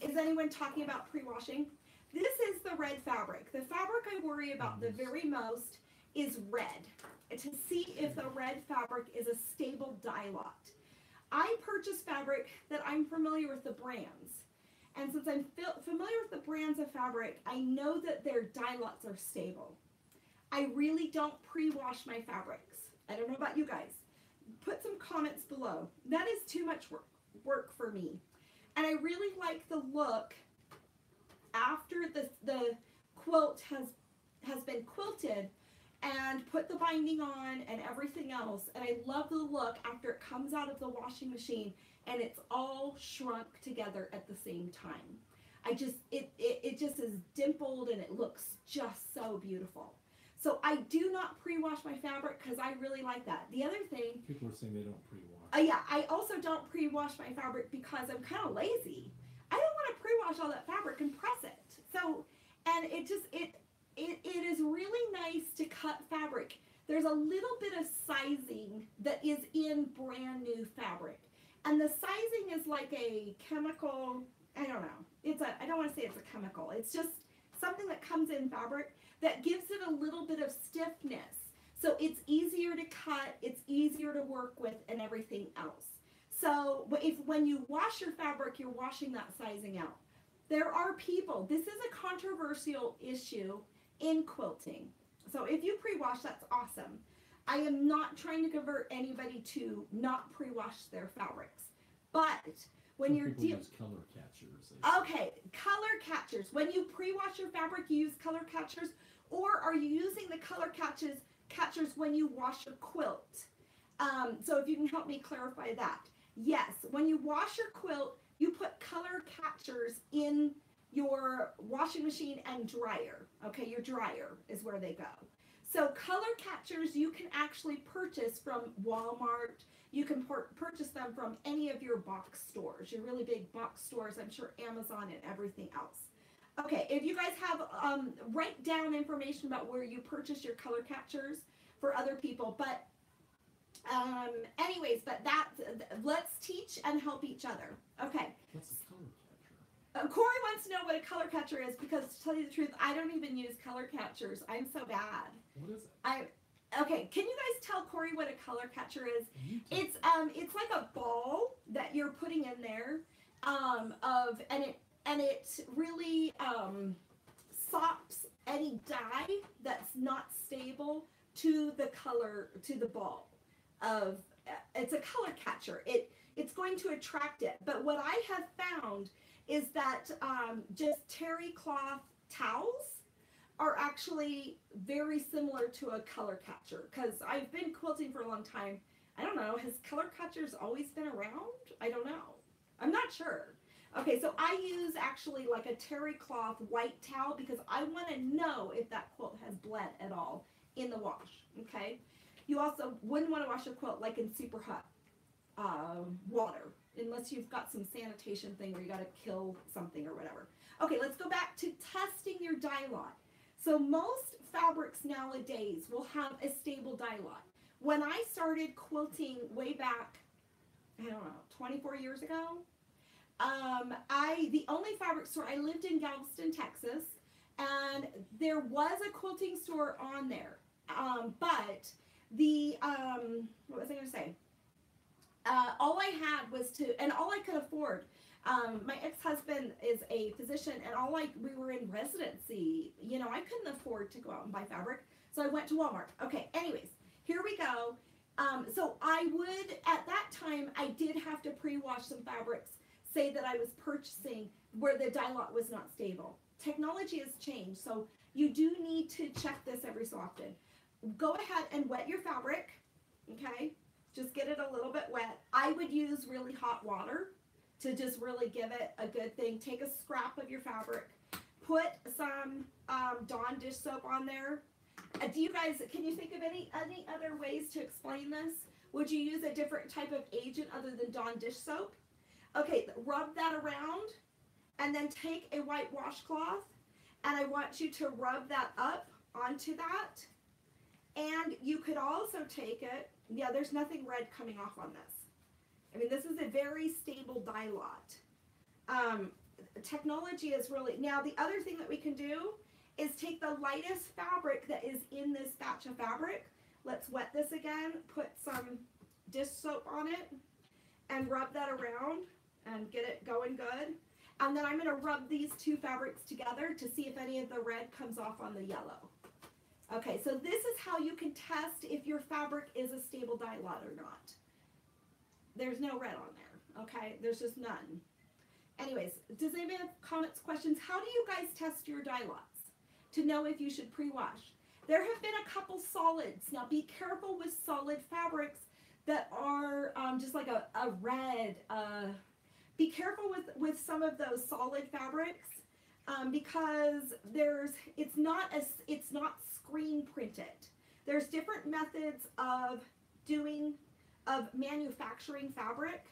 Is anyone talking about pre-washing? This is the red fabric. The fabric I worry about the very most is red, to see if the red fabric is a stable dye lot. I purchase fabric that I'm familiar with the brands. And since I'm familiar with the brands of fabric, I know that their dye lots are stable. I really don't pre-wash my fabrics. I don't know about you guys. Put some comments below. That is too much work for me. And I really like the look after the quilt has been quilted and put the binding on and everything else. And I love the look after it comes out of the washing machine and it's all shrunk together at the same time. It just is dimpled and it looks just so beautiful. So I do not pre-wash my fabric because I really like that. The other thing, People are saying they don't pre-wash. yeah, I also don't pre-wash my fabric because I'm kind of lazy. I don't want to pre-wash all that fabric and press it. So, and it is really nice to cut fabric. There's a little bit of sizing that is in brand new fabric. And the sizing is like a chemical, I don't know. I don't want to say it's a chemical. It's just something that comes in fabric that gives it a little bit of stiffness. So it's easier to cut, it's easier to work with and everything else. So when you wash your fabric, you're washing that sizing out. There are people, this is a controversial issue in quilting. So if you pre-wash, that's awesome. I am not trying to convert anybody to not pre-wash their fabrics. But when you're use color catchers. Okay, color catchers. When you pre-wash your fabric, you use color catchers, or are you using the color catchers when you wash your quilt? So if you can help me clarify that. Yes, when you wash your quilt, you put color catchers in your washing machine and dryer. Okay, your dryer is where they go. So color catchers you can actually purchase from Walmart. You can purchase them from any of your box stores, your really big box stores, I'm sure Amazon and everything else. Okay, if you guys have, write down information about where you purchase your color catchers for other people. But anyways, let's teach and help each other. Okay. What's a color catcher? Corey wants to know what a color catcher is because to tell you the truth, I don't even use color catchers. I'm so bad. What is it? Okay, can you guys tell Corey what a color catcher is? It's like a ball that you're putting in there, and it really sops any dye that's not stable to the color, to the ball of. It's a color catcher. It's going to attract it. But what I have found is that just terry cloth towels are actually very similar to a color catcher because I've been quilting for a long time. I don't know, has color catchers always been around? I don't know. I'm not sure. Okay, so I use actually like a terry cloth white towel because I want to know if that quilt has bled at all in the wash, okay? You also wouldn't want to wash your quilt like in super hot water unless you've got some sanitation thing where you got to kill something or whatever. Okay, let's go back to testing your dye lot. So most fabrics nowadays will have a stable dye lot. When I started quilting way back, I don't know, 24 years ago, the only fabric store, I lived in Galveston, Texas, and there was a quilting store on there. But what was I going to say? All I had was and all I could afford. My ex-husband is a physician, and we were in residency. You know, I couldn't afford to go out and buy fabric, so I went to Walmart. Okay, anyways, here we go. So I would, at that time, I did have to pre-wash some fabrics, say that I was purchasing where the dye lot was not stable. Technology has changed, so you do need to check this every so often. Go ahead and wet your fabric, okay? Just get it a little bit wet. I would use really hot water to just really give it a good thing. Take a scrap of your fabric, put some Dawn dish soap on there. Do you guys, can you think of any other ways to explain this? Would you use a different type of agent other than Dawn dish soap? Okay, rub that around, and then take a white washcloth, and I want you to rub that up onto that. And you could also take it, yeah, there's nothing red coming off on this. I mean, this is a very stable dye lot. Technology is really, now the other thing that we can do is take the lightest fabric that is in this batch of fabric. Let's wet this again, put some dish soap on it, and rub that around and get it going good. And then I'm going to rub these two fabrics together to see if any of the red comes off on the yellow. Okay, so this is how you can test if your fabric is a stable dye lot or not. There's no red on there, okay? There's just none. Anyways, does anybody have comments, questions? How do you guys test your dye lots to know if you should pre-wash? There have been a couple solids. Now be careful with solid fabrics that are just like a red. Be careful with some of those solid fabrics because it's not screen printed. There's different methods of manufacturing fabric.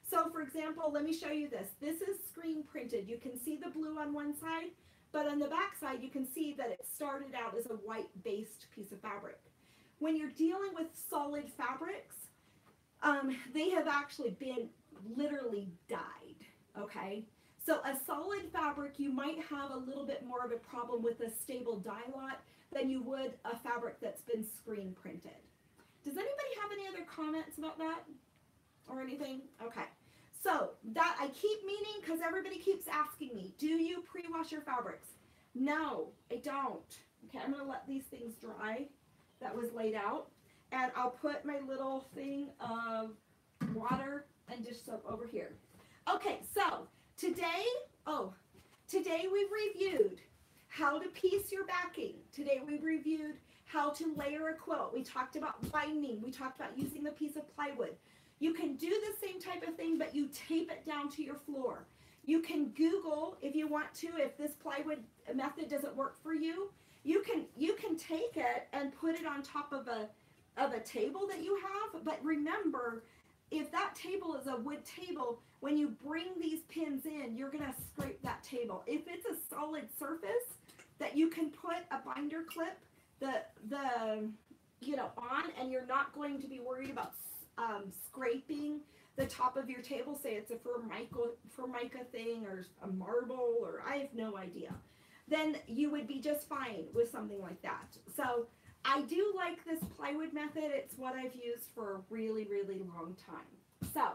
So for example, let me show you this. This is screen printed. You can see the blue on one side, but on the back side, you can see that it started out as a white based piece of fabric. When you're dealing with solid fabrics, they have actually been literally dyed, okay? So a solid fabric, you might have a little bit more of a problem with a stable dye lot than you would a fabric that's been screen printed. Does anybody have any other comments about that or anything? Okay. So that I keep meaning because everybody keeps asking me, do you pre-wash your fabrics? No, I don't. Okay, I'm going to let these things dry that was laid out. And I'll put my little thing of water and dish soap over here. Okay, so today we've reviewed how to piece your backing. Today we've reviewed how to layer a quilt. We talked about binding. We talked about using the piece of plywood. You can do the same type of thing, but you tape it down to your floor. You can Google if you want to, if this plywood method doesn't work for you. You can take it and put it on top of a table that you have, but remember, if that table is a wood table, when you bring these pins in, you're going to scrape that table. If it's a solid surface that you can put a binder clip on, and you're not going to be worried about scraping the top of your table, say it's a formica thing or a marble, or I have no idea, then you would be just fine with something like that. So I do like this plywood method. It's what I've used for a really, really long time. So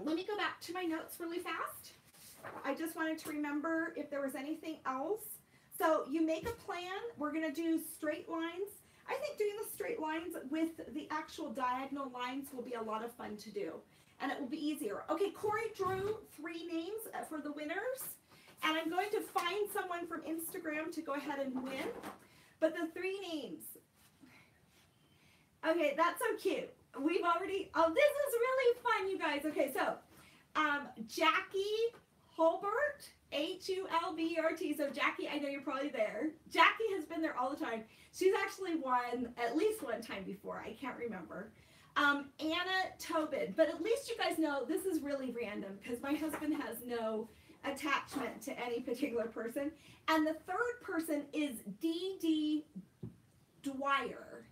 let me go back to my notes really fast. I just wanted to remember if there was anything else. So you make a plan. We're going to do straight lines. I think doing the straight lines with the actual diagonal lines will be a lot of fun to do, and it will be easier. Okay, Corey drew 3 names for the winners, and I'm going to find someone from Instagram to go ahead and win. But the 3 names. Okay, that's so cute. We've already, oh, this is really fun, you guys. Okay, so Jackie Hulbert, Hulbert. So Jackie, I know you're probably there. Jackie has been there all the time. She's actually won at least one time before. I can't remember. Anna Tobin. But at least you guys know this is really random because my husband has no attachment to any particular person. And the third person is D.D. Dwyer.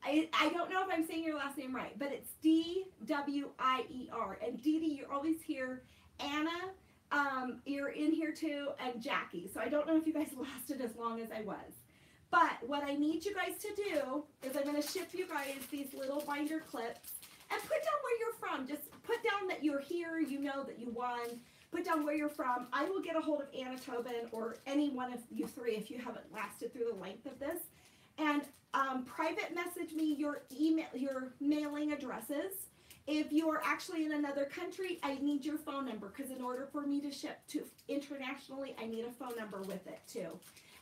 I don't know if I'm saying your last name right, but it's D-W-I-E-R. And Dee, you're always here. Anna, you're in here too, and Jackie. So I don't know if you guys lasted as long as I was. But what I need you guys to do is I'm going to ship you guys these little binder clips and put down where you're from. Just put down that you're here, you know that you won. Put down where you're from. I will get a hold of Anna Tobin or any one of you 3 if you haven't lasted through the length of this. And private message me your email, your mailing addresses. If you are actually in another country, I need your phone number because in order for me to ship to internationally, I need a phone number with it too.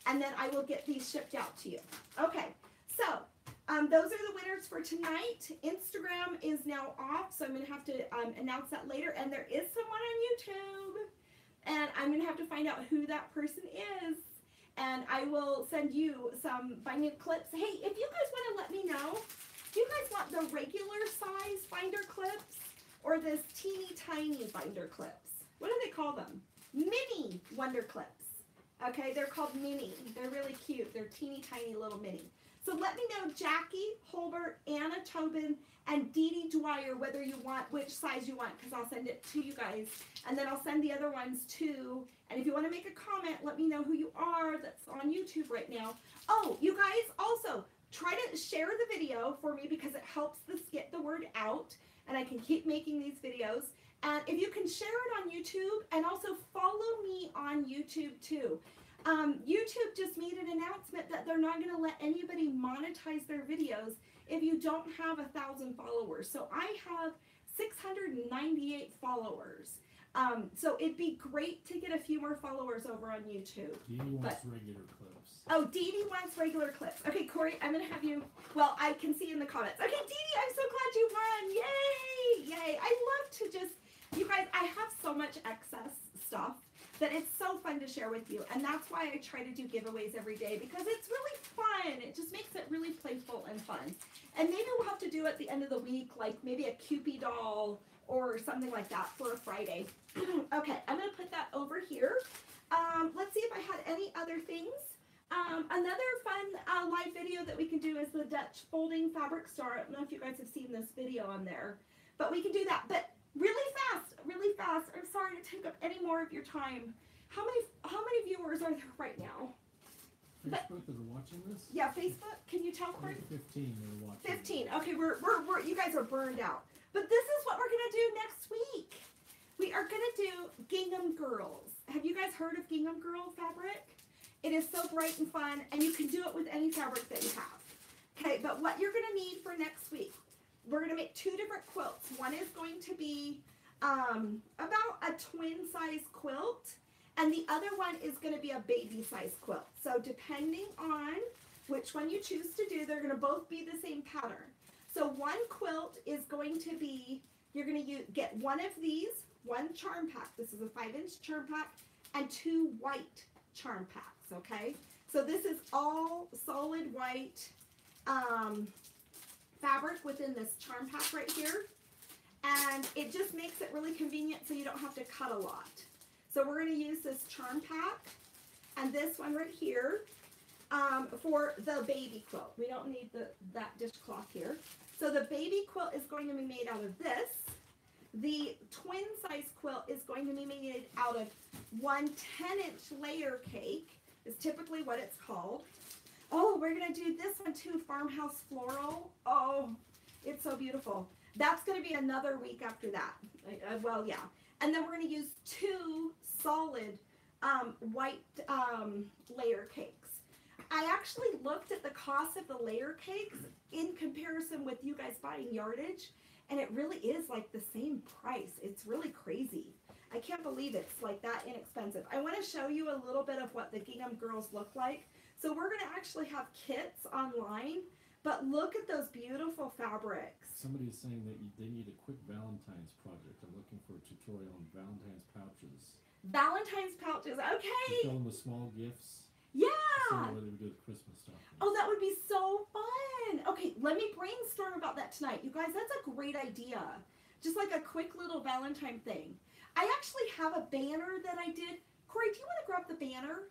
And then I will get these shipped out to you. Okay, so those are the winners for tonight. Instagram is now off, so I'm going to have to announce that later. And there is someone on YouTube, and I'm going to have to find out who that person is. And I will send you some binder clips. Hey, if you guys want to let me know, do you guys want the regular size binder clips or this teeny tiny binder clips. What do they call them? Mini wonder clips. Okay, they're called mini. They're really cute. They're teeny tiny little mini. So let me know, Jackie, Holbert, Anna Tobin, and Dee Dee Dwyer, whether you want, which size you want, because I'll send it to you guys. And then I'll send the other ones too. And if you want to make a comment, let me know who you are that's on YouTube right now. Oh, you guys also try to share the video for me because it helps this get the word out. And I can keep making these videos. And if you can share it on YouTube, and also follow me on YouTube too. YouTube just made an announcement that they're not going to let anybody monetize their videos if you don't have 1,000 followers. So I have 698 followers. So it'd be great to get a few more followers over on YouTube. Dee Dee wants regular clips. Oh, Dee Dee wants regular clips. Okay, Corey, I'm going to have you, well, I can see in the comments. Okay, Dee Dee, I'm so glad you won. Yay, yay. I love to just, you guys, I have so much excess stuff that it's so fun to share with you. And that's why I try to do giveaways every day, because it's really fun. It just makes it really playful and fun. And maybe we'll have to do at the end of the week, like maybe a Cupid doll or something like that for a Friday. Okay, I'm going to put that over here. Let's see if I had any other things. Another fun live video that we can do is the Dutch folding fabric star. I don't know if you guys have seen this video on there, but we can do that. But really fast, really fast. I'm sorry to take up any more of your time. How many viewers are there right now? Facebook that are watching this? Yeah, Facebook. Can you tell, Corey? 15 that are watching. 15. Okay, we're you guys are burned out. But this is what we're gonna do next week. We are gonna do gingham girls. Have you guys heard of gingham girl fabric? It is so bright and fun, and you can do it with any fabric that you have. Okay, but what you're gonna need for next week, we're gonna make 2 different quilts. One is going to be about a twin size quilt, and the other one is gonna be a baby size quilt. So depending on which one you choose to do, they're gonna both be the same pattern. So one quilt is going to be, you're going to get one of these, one charm pack. This is a 5-inch charm pack, and 2 white charm packs, okay? So this is all solid white fabric within this charm pack right here. And it just makes it really convenient so you don't have to cut a lot. So we're going to use this charm pack and this one right here for the baby quilt. We don't need that dishcloth here. So the baby quilt is going to be made out of this. The twin size quilt is going to be made out of 1 10-inch layer cake, is typically what it's called. Oh, we're going to do this one too, farmhouse floral. Oh, it's so beautiful. That's going to be another week after that. Well, yeah. And then we're going to use 2 solid white layer cakes. I actually looked at the cost of the layer cakes in comparison with you guys buying yardage, and it really is like the same price. It's really crazy. I can't believe it's like that inexpensive. I want to show you a little bit of what the gingham girls look like. So we're going to actually have kits online, but look at those beautiful fabrics. Somebody is saying that they need a quick Valentine's project. I'm looking for a tutorial on Valentine's pouches. Valentine's pouches, okay. To fill them with small gifts. Yeah. Similar to do with Christmas stuff. Oh, that would be so fun. Okay, let me brainstorm about that tonight. You guys, that's a great idea. Just like a quick little Valentine thing. I actually have a banner that I did. Corey, do you want to grab the banner?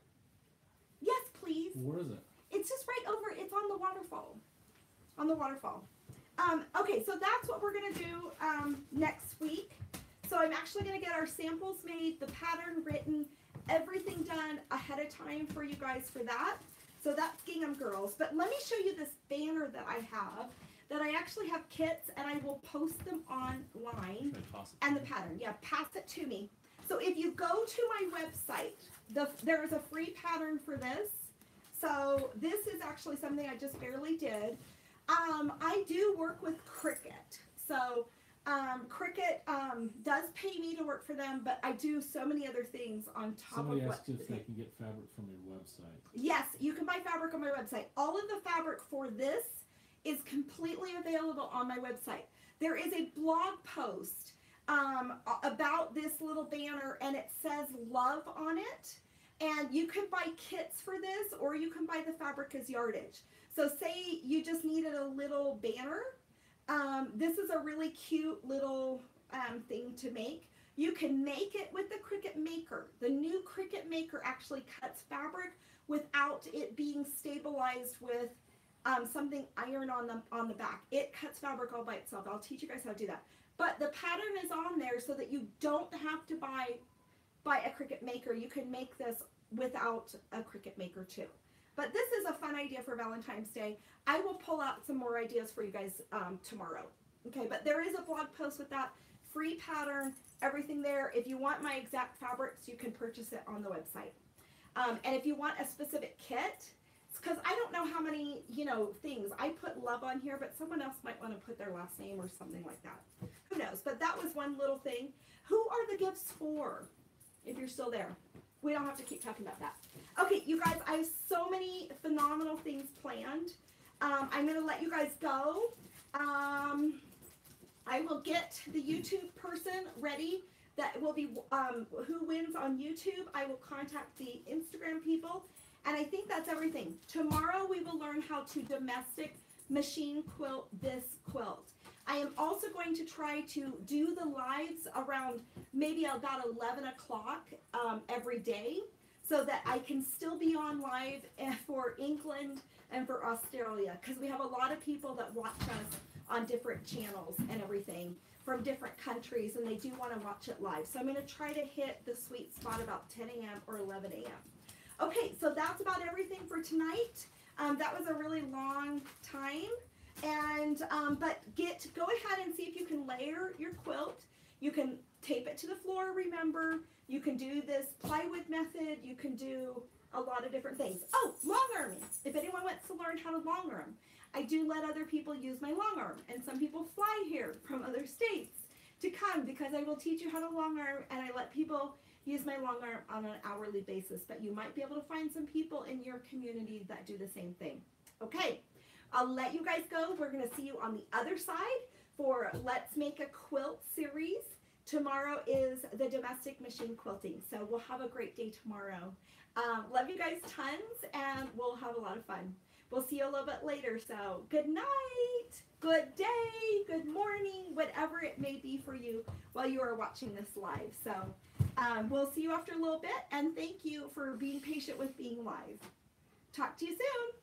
Yes, please. Where is it? It's just right over, it's on the waterfall. On the waterfall. Okay, so that's what we're going to do next week. So I'm actually going to get our samples made, the pattern written, everything done ahead of time for you guys for that. So that's Gingham Girls. But let me show you this banner that I have, that I actually have kits, and I will post them online. Should I toss it And to the you? pattern, yeah, pass it to me. So if you go to my website, there is a free pattern for this. So this is actually something I just barely did. I do work with Cricut. So Cricut does pay me to work for them, but I do so many other things on top Somebody of what. asked if they can get fabric from your website. Yes, you can buy fabric on my website. All of the fabric for this is completely available on my website. There is a blog post about this little banner, and it says love on it. And you can buy kits for this, or you can buy the fabric as yardage. So say you just needed a little banner. This is a really cute little thing to make. You can make it with the Cricut Maker. The new Cricut Maker actually cuts fabric without it being stabilized with something iron on the back. It cuts fabric all by itself. I'll teach you guys how to do that. But the pattern is on there so that you don't have to buy a Cricut Maker. You can make this without a Cricut Maker too. But this is a fun idea for Valentine's Day. I will pull out some more ideas for you guys tomorrow. Okay, but there is a blog post with that free pattern, everything there. If you want my exact fabrics, you can purchase it on the website. And if you want a specific kit, because I don't know how many, things. I put love on here, but someone else might want to put their last name or something like that. Who knows? But that was one little thing. Who are the gifts for? If you're still there. We don't have to keep talking about that. Okay, you guys, I have so many phenomenal things planned. I'm going to let you guys go. I will get the YouTube person ready. That will be who wins on YouTube. I will contact the Instagram people. And I think that's everything. Tomorrow we will learn how to domestic machine quilt this quilt. I am also going to try to do the lives around maybe about 11 o'clock every day so that I can still be on live for England and for Australia, because we have a lot of people that watch us on different channels and everything from different countries, and they do want to watch it live. So I'm going to try to hit the sweet spot about 10 a.m. or 11 a.m. Okay, so that's about everything for tonight. That was a really long time. And but go ahead and see if you can layer your quilt. You can tape it to the floor, remember. You can do this plywood method. You can do a lot of different things. Oh, long arming. If anyone wants to learn how to long arm, I do let other people use my long arm. And some people fly here from other states to come because I will teach you how to long arm, and I let people use my long arm on an hourly basis. But you might be able to find some people in your community that do the same thing. Okay. I'll let you guys go. We're going to see you on the other side for Let's Make a Quilt series. Tomorrow is the domestic machine quilting. So we'll have a great day tomorrow. Love you guys tons, and we'll have a lot of fun. We'll see you a little bit later. So good night, good day, good morning, whatever it may be for you while you are watching this live. So we'll see you after a little bit, and thank you for being patient with being live. Talk to you soon.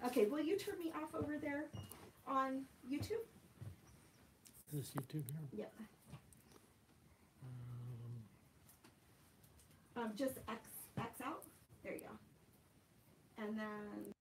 Okay, will you turn me off over there on YouTube? This YouTube here? Yep. Just X out. There you go. And then